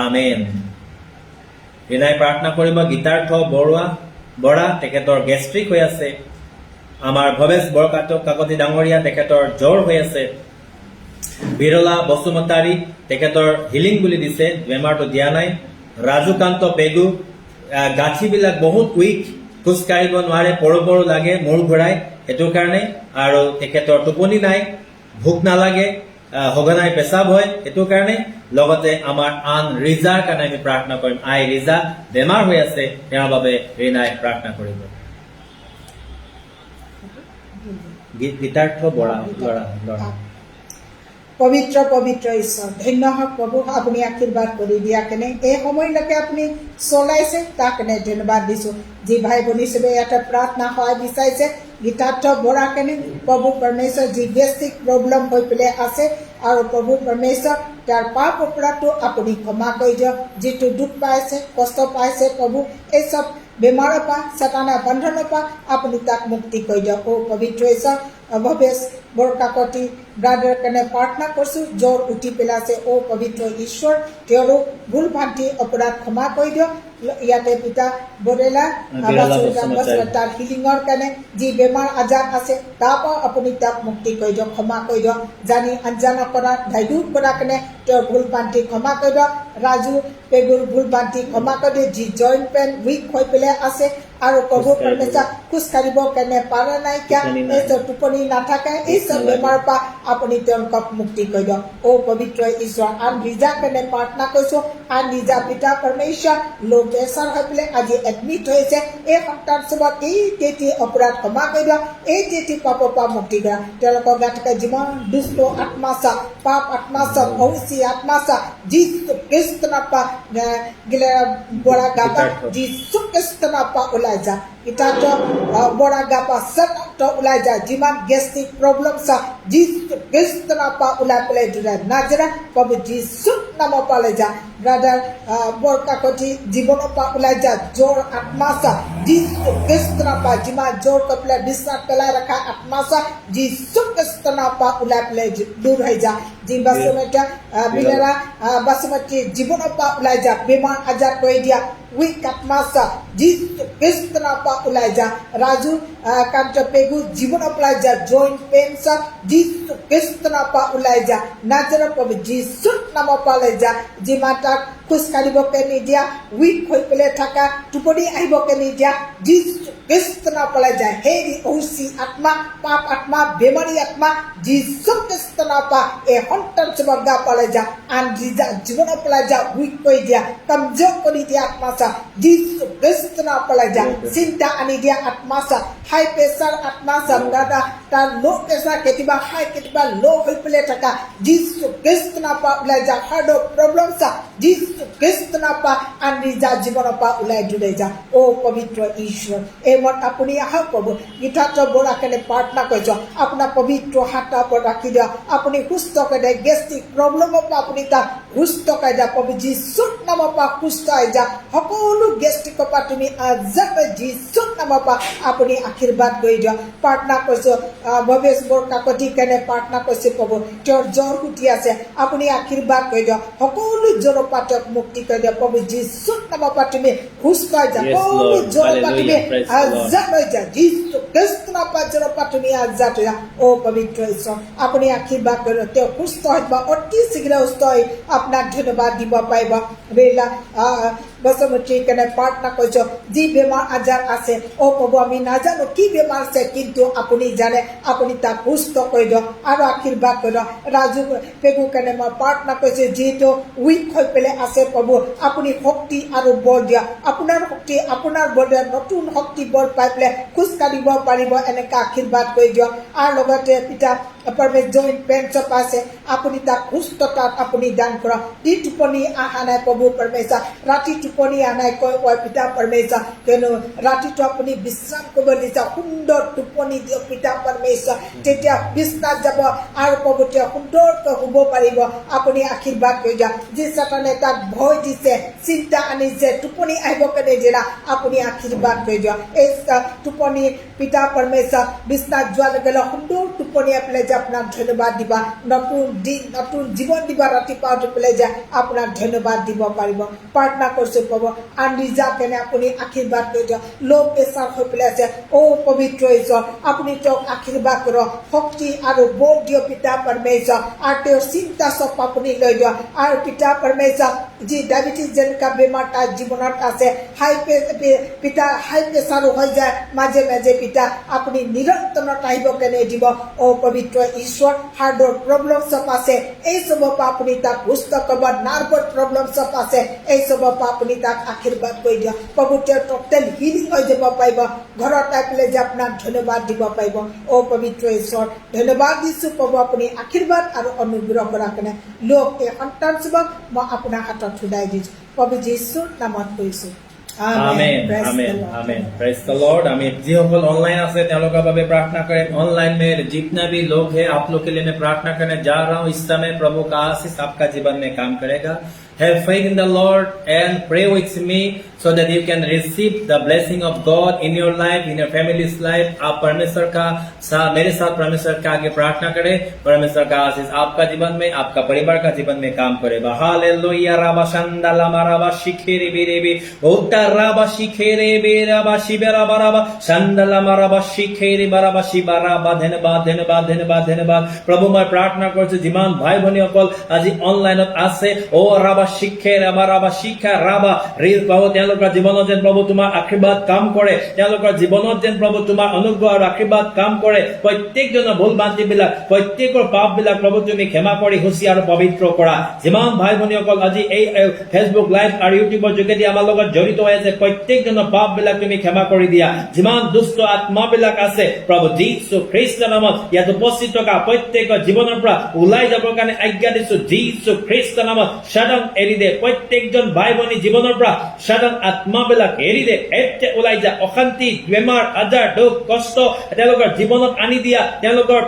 আমেন বিনাই প্ৰাৰ্থনা কৰিব গীতাৰ্থ বৰা তেখেতৰ গেষ্ট্ৰিক হৈ আছে আমাৰ ভৱেশ কাকতি ডাঙৰীয়া তেখেতৰ জ্বৰ হৈ আছে বিৰলা বসুমতাৰী তেখেতৰ হিলিং বুলি দিছে বেমাৰটো দিয়া নাই ৰাজুকান্ত পেগু গাঁঠিবিলাক বহুত উইক খোজ কাঢ়িব নোৱাৰে পৰো লাগে মূৰ ঘূৰাই সেইটো কাৰণে আৰু তেখেতৰ টোপনি নাই ভোক নালাগে সঘনাই পেচাব হয় সেইটো কাৰণে লগতে আমাৰ আন ৰিজাৰ কাৰণে আমি প্ৰাৰ্থনা কৰিম আই ৰিজা বেমাৰ হৈ আছে তেওঁৰ বাবে ৰিনাই প্ৰাৰ্থনা কৰিব গীতাৰ্থ বৰা ল'ৰা
পবিত্ৰ পবিত্ৰ ঈশ্বৰ ধন্য হওক প্ৰভু আপুনি আশীৰ্বাদ কৰি দিয়া কেনে এই সময়লৈকে আপুনি চলাইছে তাৰ কাৰণে ধন্যবাদ দিছো যি ভাই ভনী চবে ইয়াতে প্ৰাৰ্থনা সহায় বিচাৰিছে গীতাৰ্থ বৰা কেনে প্ৰভু পৰমেশ্বৰ যি গেষ্ট্ৰিক প্ৰব্লেম হৈ পেলাই আছে আৰু প্ৰভু পৰমেশ্বৰ তাৰ পাপ অপৰাধটো আপুনি ক্ষমা কৰি দিয়ক যিটো দুখ পাইছে কষ্ট পাইছে প্ৰভু এই চব বেমাৰৰ পৰা সাতানৰ বন্ধনৰ পৰা আপুনি তাক মুক্তি কৰি দিয়ক ও পবিত্ৰ ঈশ্বৰ ভৱেশ বৰকাকতি ব্ৰাদাৰ কাৰণে প্ৰাৰ্থনা কৰিছো জ্বৰ উঠি পেলাইছে ও পবিত্ৰ ঈশ্বৰ তেওঁৰো ভুল ভ্ৰান্তি অপৰাধ ক্ষমা কৰি দিয়ক ইয়াতে পিতা বৰেলা তাৰ হিলিঙৰ কাৰণে যি বেমাৰ আজাৰ আছে তাৰ পৰা আপুনি তাক মুক্তি কৰি দিয়ক ক্ষমা কৰি দিয়ক জানি আঞ্জান কৰা ধাইদুৰ কৰা কাৰণে তেওঁৰ ভুল ভ্ৰান্তি ক্ষমা কৰি দিয়ক ৰাজু পেগুৰ ভুল ভ্ৰান্তি ক্ষমা কৰি দিয়ক যি জইণ্ট পেইন উইক হৈ পেলাই আছে আৰু প্ৰভু পৰমেশ্বৰ খোজ কাঢ়িব কাৰণে পাৰা নাইকিয়া এই চব টোপনি নাথাকে এই চব বেমাৰৰ পৰা আপুনি তেওঁলোকক মুক্তি কৰি দিয়ক ও পবিত্ৰ ঈশ্বৰ আন ৰিজা কাৰণে প্ৰাৰ্থনা কৰিছো আন ৰিজা পিতা পৰমেশ্বৰ ল' প্ৰেছাৰ হৈ পেলাই আজি এডমিট হৈছে এই সন্তান চবত এই তেতি অপৰাধ ক্ষমা কৰি দিয়ক এই তেতি পাপৰ পৰা মুক্তি কৰা তেওঁলোকৰ গাত থকা যিমান দুষ্ট আত্মা চাপ পাপ আত্মা চাপ অংশী আত্মা চাপ যীশু খ্ৰীষ্টৰ পৰা বৰা গাপা যীশু খ্ৰীষ্টৰ পৰা ওলাই যা ইটাটো বৰা গাপা সব ওলাই যা যিমান গেষ্ট্ৰিক প্ৰব্লেম চা যীশু খ্ৰীষ্টৰ পৰা ওলাই পেলাই দিলে নাজৰা প্ৰভু যীশু নামৰ পৰা যা ব্ৰাদাৰ বৰকাকতি জীৱনৰ পৰা ওলাই যা জ্বৰ আত্মা চা যীশু খ্ৰীষ্টৰ পৰা যিমান জ্বৰ কৰি পেলাই বিশ্বাস পেলাই ৰখা আত্মা চা যীশু খ্ৰীষ্টৰ পৰা ওলাই পেলাই দূৰ হৈ যা যি বাসুমতী বিলেৰা বাসুমতী জীৱনৰ পৰা ওলাই যা বেমাৰ আজাৰ কৰি দিয়া উইক আত্মা চা যীশু খ্ৰীষ্টৰ পৰা ওলাই যা ৰাজু কান্ত পেগু জীৱনৰ পৰা যা জইণ্ট পেইন চা যীশু খ্ৰীষ্টৰ পৰা ওলাই যা নাজৰা প্ৰভু যীশু নামৰ পৰা যা যিমান তাক খোজ কাঢ়িবকে নিদিয়া উইক হৈ পেলাই থকা টোপনি আহিবকে নিদিয়া যীশু খ্ৰীষ্টৰ পৰা যায় সেই অহুচি আত্মা পাপ আত্মা বেমাৰী আত্মা যীশু খ্ৰীষ্টৰ পৰা এই সন্তান চবৰ গা পালে যা আন জীৱনৰ পৰা যা উইক কৰি দিয়া কমজোৰ কৰি দিয়া আত্মা চা যীশু খ্ৰীষ্টৰ পৰা যা চিন্তা আনি দিয়া আত্মা চা হাই প্ৰেছাৰ আত্মা চা দাদা তাৰ ল' প্ৰেছাৰ কেতিয়াবা হাই কেতিয়াবা ল' হৈ পেলাই থকা যীশু খ্ৰীষ্টৰ পৰা ওলাই যা হাৰ্টৰ প্ৰব্লেম চা যীশু খ্ৰীষ্টৰ পৰা আন নিজা জীৱনৰ পৰা ওলাই দূৰাই যা ও পবিত্ৰ ঈশ্বৰ এই মত আপুনি আহক প্ৰভু গীতাৰ্থ বৰা কাৰণে প্ৰাৰ্থনা কৰিছো আপোনাৰ পবিত্ৰ হাতৰ ওপৰত ৰাখি দিয়ক আপুনি সুস্থ কৰি দিয়ে গেষ্ট্ৰিক প্ৰব্লেমৰ পৰা আপুনি তাক সুস্থ কৰি দিয়া প্ৰভু যীশুৰ নামৰ পৰা সুস্থ হৈ যা সকলো গেষ্ট্ৰিকৰ পৰা তুমি আজাদ যীশুৰ নামৰ পৰা আপুনি আশীৰ্বাদ কৰি দিয়ক প্ৰাৰ্থনা কৰিছো ভৱেশ বৰকা কটি কেনে প্ৰাৰ্থনা কৰিছো প্ৰভু তেওঁৰ জ্বৰ উঠি আছে আপুনি আশীৰ্বাদ কৰি দিয়ক সকলো জ্বৰৰ পৰা তেওঁক মুক্তি কৰি দিয়ক প্ৰভু যীশুৰ নামৰ পৰা তুমি সুস্থ হৈ যা সকলো জ্বৰৰ পৰা তুমি আজাদ হৈ যা যীশু খ্ৰীষ্টৰ পৰা জ্বৰৰ পৰা তুমি আজাদ হৈ যা ও পবিত্ৰ ঈশ্বৰ আপুনি আশীৰ্বাদ কৰি তেওঁ সুস্থ হৈ বা অতি শীঘ্ৰ সুস্থ হৈ আপোনাক ধন্যবাদ দিব পাৰিব বেলা বসমুঠি কেনে প্ৰাৰ্থনা কৰিছো যি বেমাৰ আজাৰ আছে ও প্ৰভু আমি নাজানো কি বেমাৰ আছে কিন্তু আপুনি জানে আপুনি তাক সুস্থ কৰি দিয়ক আৰু আশীৰ্বাদ কৰি দিয়ক ৰাজু পেগু কেনে মই প্ৰাৰ্থনা কৰিছো যিটো উইক হৈ পেলাই আছে প্ৰভু আপুনি শক্তি আৰু বল দিয়া আপোনাৰ শক্তি আপোনাৰ বল দিয়া নতুন শক্তি বল পাই পেলাই খোজ কাঢ়িব পাৰিব এনেকা আশীৰ্বাদ কৰি দিয়ক আৰু লগতে পিতা পৰমেশ্বৰ জইণ্ট পেঞ্চপ আছে আপুনি তাক সুস্থতাত আপুনি দান কৰক দি টোপনি অহা নাই প্ৰভু পৰমেশ্বৰ ৰাতি টোপনি অহা নাই কয় পিতা পৰমেশ্বৰ কিয়নো ৰাতিটো আপুনি বিশ্ৰাম কৰিব দিছে সুন্দৰ টোপনি দিয়ক পিতা পৰমেশ্বৰ তেতিয়া বিছনাত যাব আৰু প্ৰভু তেওঁ সুন্দৰকৈ শুব পাৰিব আপুনি আশীৰ্বাদ কৰি দিয়ক যি সাতানে তাক ভয় দিছে চিন্তা আনিছে টোপনি আহিব কেনে দিলা আপুনি আশীৰ্বাদ কৰি দিয়ক এই টোপনি পিতা পৰমেশ্বৰ বিছনাত যোৱাৰ লগে লগে সুন্দৰ টোপনি পেলাই যে আপোনাক ধন্যবাদ দিবা নতুন দিন নতুন জীৱন দিবা ৰাতিপুৱা উঠি পেলাই যে আপোনাক ধন্যবাদ দিব পাৰিব প্ৰাৰ্থনা কৰিছো প্ৰভু আনৰিজা কেনে আপুনি আশীৰ্বাদ কৰি দিয়ক ল' প্ৰেছাৰ হৈ পেলাই আছে ও পবিত্ৰ ঈশ্বৰ আপুনি তেওঁক আশীৰ্বাদ কৰক শক্তি আৰু বল দিয়ক পিতা পৰমেশ্বৰ আৰু তেওঁৰ চিন্তা চব আপুনি লৈ দিয়ক আৰু পিতা পৰমেশ্বৰ যি ডায়েবেটিছ যেনেকুৱা বেমাৰ তাৰ জীৱনত আছে পিতা হাই প্ৰেছাৰো হৈ যায় মাজে মাজে পিতা আপুনি নিৰন্তৰত আহিব কেনে দিব ও পবিত্ৰ ঈশ্বৰ হাৰ্টৰ প্ৰব্লেম চব আছে এই চবৰ পৰা আপুনি তাক সুস্থ কৰিব নাৰ্ভৰ প্ৰব্লেম চব আছে এই চবৰ পৰা আপুনি তাক আশীৰ্বাদ কৰি দিয়ক প্ৰভু তেওঁ টোটেল হিলিং হৈ যাব পাৰিব ঘৰত আহি পেলাই যে আপোনাক ধন্যবাদ দিব পাৰিব ও পবিত্ৰ ঈশ্বৰ ধন্যবাদ দিছোঁ প্ৰভু আপুনি আশীৰ্বাদ আৰু অনুগ্ৰহ কৰাৰ কাৰণে লোক এই সন্তান চবক মই আপোনাৰ হাতত সদায় দিছোঁ প্ৰভু যীশুৰ নামত কৈছোঁ
Amen. Amen. Amen. Praise the Lord. आमी जी होकल ऑनलाइन आसे त्यालोका बाबे प्रार्थना करें ऑनलाइन में जितने भी लोग हैं आप लोग के लिए मैं प्रार्थना करने जा रहा हूँ इस समय प्रभु का आशीष आपका जीवन में काम करेगा Have faith in the Lord and pray with me so that you can receive the blessing of God in your life, in your family's life. आप परमेश्वर का मेरे साथ परमेश्वर के आगे प्रार्थना करें परमेश्वर का आशीष आपका जीवन में आपका परिवार का जीवन में काम करेगा हालेलुया राबा शंदला माराबा शिखेरे बेरेबे ओटा राबा शिखेरे बेराबा शिबेराबा राबा शंदला माराबा शिखेरे बाराबा शिबाराबा धन्यवाद प्रभु मैं प्रार्थना करছো जिमान भाई भनी অকল আজি অনলাইনত আছে ও রাবা শিখেৰে মাৰাবা শিখা ৰাবা ৰিল পাও তেওঁলোকৰ জীৱনত যেন প্ৰভু তোমাৰ আশীৰ্বাদ কাম কৰে তেওঁলোকৰ জীৱনত যেন প্ৰভু তোমাৰ অনুগ্ৰহ আৰু আশীৰ্বাদ কাম কৰে প্ৰত্যেকজনৰ ভুল ভ্ৰান্তি বিলাক প্ৰত্যেকৰ পাপ বিলাক প্ৰভু তুমি ক্ষমা কৰি হুঁচি আৰু পবিত্ৰ কৰা যিমান ভাই ভনীসকল আজি এই ফেচবুক লাইভ আৰু ইউটিউবৰ যোগেদি আমাৰ লগত জড়িত হৈ আছে প্ৰত্যেকজনৰ পাপ বিলাক তুমি ক্ষমা কৰি দিয়া যিমান দুষ্ট আত্মা বিলাক আছে প্ৰভু যীশু খ্ৰীষ্টৰ নামত ইয়াত উপস্থিত থকা প্ৰত্যেকৰ জীৱনৰ পৰা ওলাই যাবৰ কাৰণে আজ্ঞা দিছো যীশু খ্ৰীষ্টৰ নামত সাধন এৰি দে প্ৰত্যেকজন ভাই ভনী জীৱনৰ পৰা সাধন আত্মাবিলাক এৰি দে এতে ওলাই যা অশান্তি বেমাৰ আজাৰ দুখ কষ্ট তেওঁলোকৰ জীৱনত আনি দিয়া তেওঁলোকৰ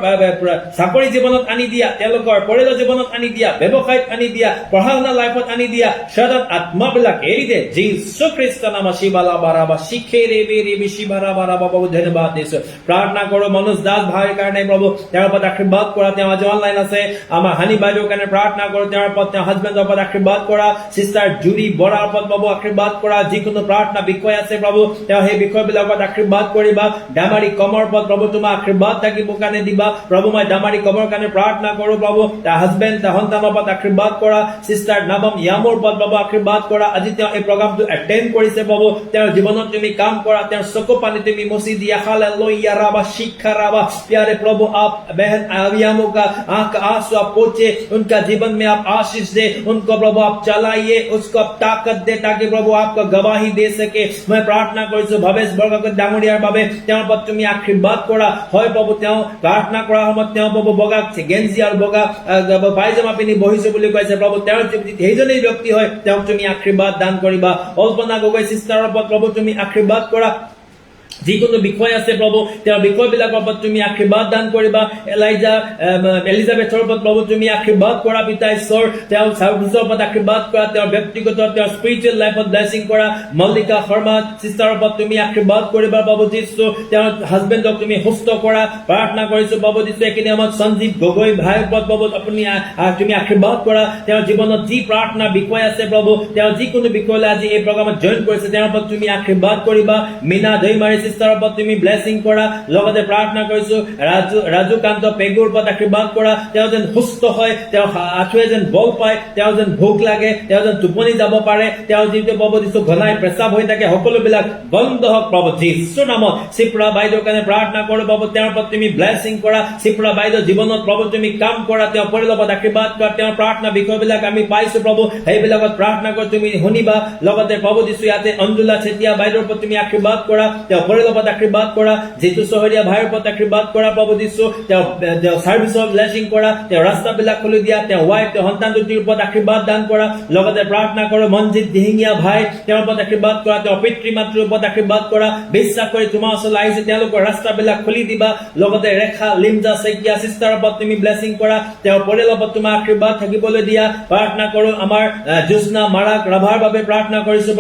চাকৰি জীৱনত আনি দিয়া তেওঁলোকৰ পৰিয়ালৰ জীৱনত আনি দিয়া ব্যৱসায়ত আনি দিয়া পঢ়া শুনা লাইফত আনি দিয়া সাধন আত্মাবিলাক এৰি দে যীশু খ্ৰীষ্টৰ নামত শিবালা বাৰাবা শিখেৰে বেৰি বিশিবাৰা বাৰাবা বহু ধন্যবাদ দিছো প্ৰাৰ্থনা কৰো মনোজ দাস ভাইৰ কাৰণে প্ৰভু তেওঁৰ ওপৰত আশীৰ্বাদ কৰা তেওঁ আজি অনলাইন আছে আমাৰ হানি বাইদেউৰ কাৰণে প্ৰাৰ্থনা কৰো তেওঁৰ ওপৰত তেওঁৰ হাজবেণ্ডৰ ওপৰত আশীৰ্বাদ কৰা সিস্টাৰ জুৰি বৰাৰ ওপৰত প্ৰভু আশীৰ্বাদ কৰা যিকোনো প্ৰাৰ্থনা বিষয় আছে প্ৰভু তেওঁ সেই বিষয়বিলাকত আশীৰ্বাদ কৰিবা ডামাৰী কমৰ ওপৰত প্ৰভু তোমাৰ আশীৰ্বাদ থাকিব কাৰণে দিবা প্ৰভু মই ডামাৰী কমৰ কাৰণে প্ৰাৰ্থনা কৰো প্ৰভু তাৰ হাজবেণ্ড তাৰ সন্তানৰ ওপৰত আশীৰ্বাদ কৰা সিস্টাৰ নবম ইয়ামৰ ওপৰত প্ৰভু আশীৰ্বাদ কৰা আজি তেওঁ এই প্ৰগ্ৰামটো এটেণ্ড কৰিছে প্ৰভু তেওঁৰ জীৱনত তুমি কাম কৰা তেওঁৰ চকু পানী তুমি মুছি দিয়া হালেলুয়া ৰাবা শিক্ষা ৰাবা प्यारे प्रभु आप बहन आवियामों का आंख आंसू आप पोछे उनका जीवन में आप आशीष दे उनको प्रभु आप चलाइए उसको आप ताकत दे ताकि प्रभु आपको गवाही दे सके मैं प्रार्थना কৰিছো ভৱেশ বৰগক ডাঙৰীয়াৰ বাবে তেওঁৰ ওপৰত তুমি আশীৰ্বাদ কৰা হয় প্ৰভু তেওঁ প্ৰাৰ্থনা কৰাৰ সময়ত তেওঁ প্ৰভু বগা গেঞ্জি আৰু বগা পায়জামা পিন্ধি বহিছে বুলি কৈছে প্ৰভু তেওঁৰ সেইজনেই ব্যক্তি হয় তেওঁক তুমি আশীৰ্বাদ দান কৰিবা অল্পনা গগৈ সিস্টাৰৰ ওপৰত প্ৰভু তুমি আশীৰ্বাদ কৰা যিকোনো বিষয় আছে প্ৰভু তেওঁৰ বিষয়বিলাকৰ ওপৰত তুমি আশীৰ্বাদ দান কৰিবা এলিজাবেথৰ ওপৰত প্ৰভু তুমি আশীৰ্বাদ কৰা পিতা ঈশ্বৰ তেওঁৰ চাৰ্ভিচৰ ওপৰত আশীৰ্বাদ কৰা তেওঁৰ ব্যক্তিগত তেওঁৰ স্পিৰিচুৱেল লাইফত ব্লেছিং কৰা মল্লিকা শৰ্মা চিষ্টাৰৰ ওপৰত তুমি আশীৰ্বাদ কৰিবা প্ৰভু যীশু তেওঁৰ হাজবেণ্ডক তুমি সুস্থ কৰা প্ৰাৰ্থনা কৰিছো প্ৰভু যীশু এইখিনি সময়ত সঞ্জীৱ গগৈ ভাইৰ ওপৰত প্ৰভু আপুনি তুমি আশীৰ্বাদ কৰা তেওঁৰ জীৱনত যি প্ৰাৰ্থনা বিষয় আছে প্ৰভু তেওঁ যিকোনো বিষয়লৈ আজি এই প্ৰগ্ৰামত জইন কৰিছে তেওঁৰ ওপৰত তুমি আশীৰ্বাদ কৰিবা মীনা দৈমাৰী চিষ্টাৰৰ ওপৰত তুমি ব্লেছিং কৰা লগতে প্ৰাৰ্থনা কৰিছো ৰাজুকান্ত পেগুৰ ওপৰত আশীৰ্বাদ কৰা তেওঁ যেন সুস্থ হয় তেওঁ আঁঠুৱে যেন বল পায় তেওঁ যেন ভোক লাগে তেওঁ যেন টোপনি যাব পাৰে তেওঁ যিটো প্ৰভু যীশু ঘনাই প্ৰেচাব হৈ থাকে সকলোবিলাক বন্ধ হওক প্ৰভু যীশুৰ নামত চিপ্ৰা বাইদেউৰ কাৰণে প্ৰাৰ্থনা কৰো প্ৰভু তেওঁৰ ওপৰত তুমি ব্লেছিং কৰা চিপ্ৰা বাইদেউৰ জীৱনত প্ৰভু তুমি কাম কৰা তেওঁ পৰিয়ালত আশীৰ্বাদ কৰা তেওঁৰ প্ৰাৰ্থনা বিষয়বিলাক আমি পাইছো প্ৰভু সেইবিলাকত প্ৰাৰ্থনা কৰি তুমি শুনিবা লগতে প্ৰভু যীশু ইয়াতে অঞ্জুলা চেতিয়া বাইদেউৰ ওপৰত তুমি আশীৰ্বাদ কৰা তেওঁ পৰিয়ালত আশীৰ্বাদ কৰা জিতু চহৰীয়া ভাইৰ ওপৰত আশীৰ্বাদ কৰা প্ৰভু যীশু তেওঁ চাৰ্ভিচৰ ব্লেছিং কৰা তেওঁ ৰাস্তাবিলাক খুলি দিয়া তেওঁ ৱাইফ তেওঁ সন্তান দুটিৰ ওপৰত আশীৰ্বাদ দান কৰা লগতে প্ৰাৰ্থনা কৰো মনজিত দিহিঙীয়া ভাই তেওঁৰ ওপৰত আশীৰ্বাদ কৰা তেওঁৰ পিতৃ মাতৃৰ ওপৰত আশীৰ্বাদ কৰা বিশ্বাস কৰি তোমাৰ ওচৰলৈ আহিছে তেওঁলোকৰ ৰাস্তাবিলাক খুলি দিবা লগতে ৰেখা লিমজা শইকীয়া চিষ্টাৰৰ ওপৰত তুমি ব্লেছিং কৰা তেওঁৰ পৰিয়ালৰ ওপৰত তোমাৰ আশীৰ্বাদ থাকিবলৈ দিয়া প্ৰাৰ্থনা কৰো আমাৰ জোৎস্না মাৰাক ৰাভাৰ বাবে প্ৰাৰ্থনা কৰিছো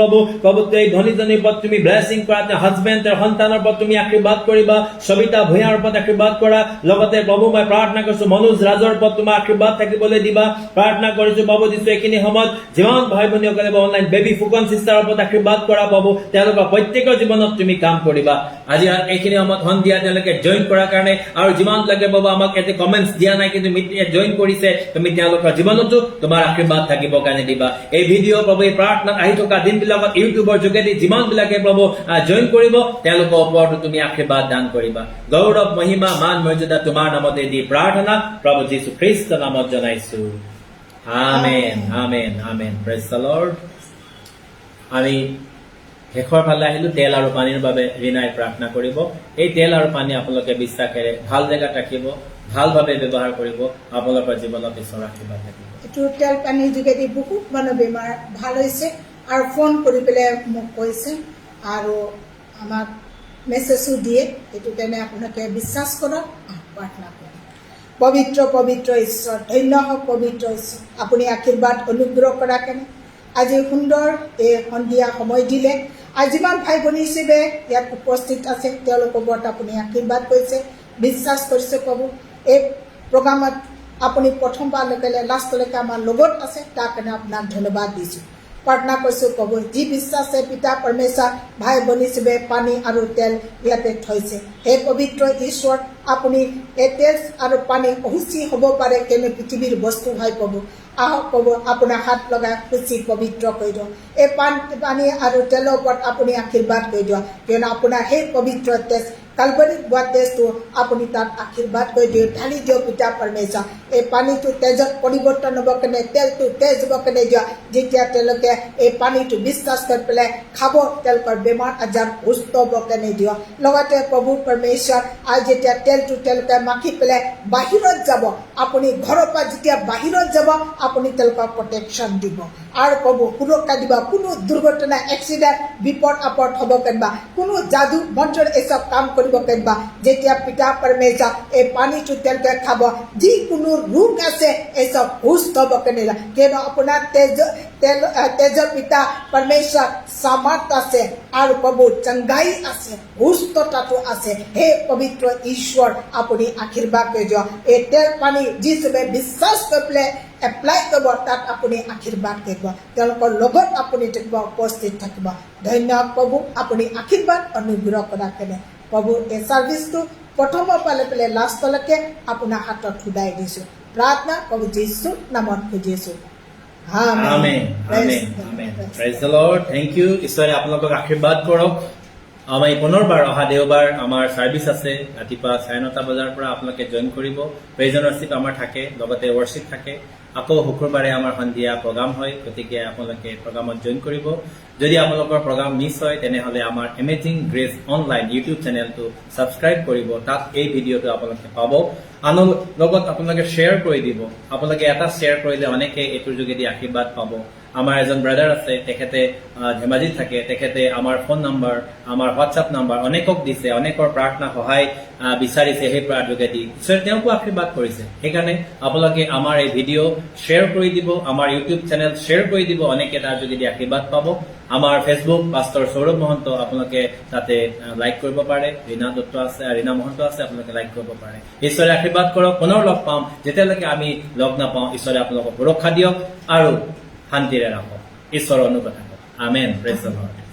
প্ৰভু এই ধনীজনীৰ ওপৰত তুমি ব্লেছিং কৰা তেওঁৰ হাজবেণ্ড তেওঁৰ সন্তানৰ ওপৰত তুমি আশীৰ্বাদ কৰিবা সবিতা ভূঞাৰ ওপৰত আশীৰ্বাদ কৰা লগতে প্ৰভু মই প্ৰাৰ্থনা কৰিছো মনোজ ৰাজৰ ওপৰত তোমাৰ আশীৰ্বাদ থাকিবলৈ দিবা প্ৰাৰ্থনা কৰিছো প্ৰভু যীশু এইখিনি সময়ত যিমান ভাই ভনীসকলে অনলাইন বেবী ফুকন চিষ্টাৰৰ ওপৰত আশীৰ্বাদ কৰা প্ৰভু তেওঁলোকৰ প্ৰত্যেকৰ জীৱনত তুমি কাম কৰিবা আজি এইখিনি সময়ত সন্ধিয়া তেওঁলোকে জইন কৰাৰ কাৰণে আৰু যিমান লাগে বাবু আমাক এতে কমেন্টছ দিয়া নাই কিন্তু জইন কৰিছে তুমি তেওঁলোকৰ জীৱনতো তোমাৰ আশীৰ্বাদ থাকিব কাৰণে দিবা এই ভিডিঅ' প্ৰভু এই প্ৰাৰ্থনাত আহি থকা দিনবিলাকত ইউটিউবৰ যোগেদি যিমান বিলাকে প্ৰভু জইন কৰিব তেওঁলোকৰ ওপৰতো তুমি আশীৰ্বাদ দান কৰিবা গৌৰৱ মহিমা মান মৰ্যাদা তোমাৰ নামতে দি প্ৰাৰ্থনা প্ৰভু যীশু খ্ৰীষ্টৰ নামত জনাইছো আমেন amen amen praise the lord আমি শেষৰ ফালে আহিলো তেল আৰু পানীৰ বাবে ৰিনাই প্ৰাৰ্থনা কৰিব এই তেল আৰু পানী আপোনালোকে বিশ্বাসেৰে ভাল জেগাত ৰাখিব ভালভাৱে ব্যৱহাৰ কৰিব আপোনালোকৰ জীৱনত ঈশ্বৰৰ আশীৰ্বাদ থাকিব
এইটো তেল পানীৰ যোগেদি বহুত মানুহ বেমাৰ ভাল হৈছে আৰু ফোন কৰি পেলাই মোক কৈছে আৰু আমাক মেছেজো দিয়ে এইটো কাৰণে আপোনালোকে বিশ্বাস কৰক প্ৰাৰ্থনা কৰক পবিত্ৰ পবিত্ৰ ঈশ্বৰ ধন্য হওক পবিত্ৰ ঈশ্বৰ আপুনি আশীৰ্বাদ অনুগ্ৰহ কৰাৰ কাৰণে আজি সুন্দৰ এই সন্ধিয়া সময় দিলে আৰু যিমান ভাই ভনী হিচাপে ইয়াত উপস্থিত আছে তেওঁলোকৰ ওপৰত আপুনি আশীৰ্বাদ কৰিছে বিশ্বাস কৰিছে প্ৰভু এই প্ৰগ্ৰামত আপুনি প্ৰথমবাৰলৈকে লাষ্টলৈকে আমাৰ লগত আছে তাৰ কাৰণে আপোনাক ধন্যবাদ দিছোঁ প্ৰাৰ্থনা কৰিছোঁ প্ৰভু যি বিশ্বাসে পিতা পৰমেশ্বৰ ভাই ভনী হিচাপে পানী আৰু তেল ইয়াতে থৈছে হে পবিত্ৰ ঈশ্বৰ আপুনি এই তেল আৰু পানী অসুচি হ'ব পাৰে কেনে পৃথিৱীৰ বস্তু হয় প্ৰভু আহক প্ৰভু আপোনাৰ হাত লগাই খুচি পবিত্ৰ কৰি দিয়ক এই পানী আৰু তেলৰ ওপৰত আপুনি আশীৰ্বাদ কৰি দিয়ক কিয়নো আপোনাৰ সেই পবিত্ৰ তেজ কালবৰীত হোৱা তেজটো আপুনি তাত আশীৰ্বাদ কৰি দিয়ক ঢালি দিয়ক পিতা পৰমেশ্বৰ এই পানীটো তেজত পৰিৱৰ্তন হ'ব কেনে তেলটো তেজ হ'ব কেনে দিয়ক যেতিয়া তেওঁলোকে এই পানীটো বিশ্বাস কৰি পেলাই খাব তেওঁলোকৰ বেমাৰ আজাৰ সুস্থ হ'ব কেনে দিয়ক লগতে প্ৰভু পৰমেশ্বৰ আৰু যেতিয়া তেলটো তেওঁলোকে মাখি পেলাই বাহিৰত যাব আপুনি ঘৰৰ পৰা যেতিয়া বাহিৰত যাব আপুনি তেওঁলোকক প্ৰটেকশ্যন দিব আৰু প্ৰভু সুৰক্ষা দিব কোনো দুৰ্ঘটনা এক্সিডেণ্ট বিপদ আপদ হ'ব কেনবা কোনো যাদু মন্ত্ৰৰ এইসব কাম কৰিব কেনবা যেতিয়া পিতা পৰমেশ্বৰ এই পানীটো তেওঁলোকে খাব যিকোনো ৰোগ আছে এইসব সুস্থ হ'ব কেনে কিয়নো আপোনাৰ তেজৰ পিতা পৰমেশ্বৰ সামৰ্থ আছে আৰু প্ৰভু চংগাই আছে সুস্থতাটো আছে হে পবিত্ৰ ঈশ্বৰ আপুনি আশীৰ্বাদ কৰি দিয়ক এই তেল পানী যিচবে বিশ্বাস কৰি পেলাই এপ্লাই কৰিব তাত আপুনি আশীৰ্বাদ কৰিব তেওঁলোকৰ লগত আপুনি থাকিব উপস্থিত থাকিব ধন্য প্ৰভু আপুনি আশীৰ্বাদ অনুগ্ৰহ কৰাৰ কাৰণে প্ৰভু এই ছাৰ্ভিচটো প্ৰথমৰ পৰা পেলাই লাষ্টলৈকে আপোনাৰ হাতত সুদাই দিছোঁ প্ৰাৰ্থনা প্ৰভু যীশুৰ নামত খুজিছোঁ
amen amen amen praise the lord thank you ঈশ্বৰে আপোনালোকক আশীৰ্বাদ কৰক আমাৰ পুনৰবাৰ অহা দেওবাৰ আমাৰ ছাৰ্ভিচ আছে ৰাতিপুৱা 9:30 বজাৰ পৰা আপোনালোকে জইন কৰিব প্ৰেজ এণ্ড ৱৰ্শ্বিপ আমাৰ থাকে লগতে ৱৰ্শ্বিপ থাকে আকৌ শুক্ৰবাৰে আমাৰ সন্ধিয়া প্ৰগ্ৰাম হয় গতিকে আপোনালোকে প্ৰগ্ৰামত জইন কৰিব যদি আপোনালোকৰ প্ৰগ্ৰাম মিছ হয় তেনেহ'লে আমাৰ এমেজিং গ্ৰেছ অনলাইন ইউটিউব চেনেলটো ছাবস্ক্ৰাইব কৰিব তাত এই ভিডিঅ'টো আপোনালোকে পাব আনৰ লগত আপোনালোকে শ্বেয়াৰ কৰি দিব আপোনালোকে এটা শ্বেয়াৰ কৰিলে অনেকে এইটোৰ যোগেদি আশীৰ্বাদ পাব আমাৰ এজন ব্ৰাদাৰ আছে তেখেতে ধেমাজিত থাকে তেখেতে আমাৰ ফোন নম্বৰ আমাৰ হোৱাটছআপ নম্বৰ অনেকক দিছে অনেকৰ প্ৰাৰ্থনা সহায় বিচাৰিছে সেই প্ৰাৰ্থনাৰ যোগেদি ঈশ্বৰে তেওঁকো আশীৰ্বাদ কৰিছে সেইকাৰণে আপোনালোকে আমাৰ এই ভিডিঅ' শ্বেয়াৰ কৰি দিব আমাৰ ইউটিউব চেনেল শ্বেয়াৰ কৰি দিব অনেকে তাৰ যোগেদি আশীৰ্বাদ পাব আমাৰ ফেচবুক পাষ্টৰ সৌৰভ মহন্ত আপোনালোকে তাতে লাইক কৰিব পাৰে ৰীনা দত্ত আছে ৰীনা মহন্ত আছে আপোনালোকে লাইক কৰিব পাৰে ঈশ্বৰে আশীৰ্বাদ কৰক পুনৰ লগ পাম যেতিয়ালৈকে আমি লগ নাপাওঁ ঈশ্বৰে আপোনালোকক সুৰক্ষা দিয়ক আৰু শান্তিৰে ৰাখক ঈশ্বৰৰ অনুগ্ৰহ থাকক আমেন প্ৰেজ দ্য লৰ্ড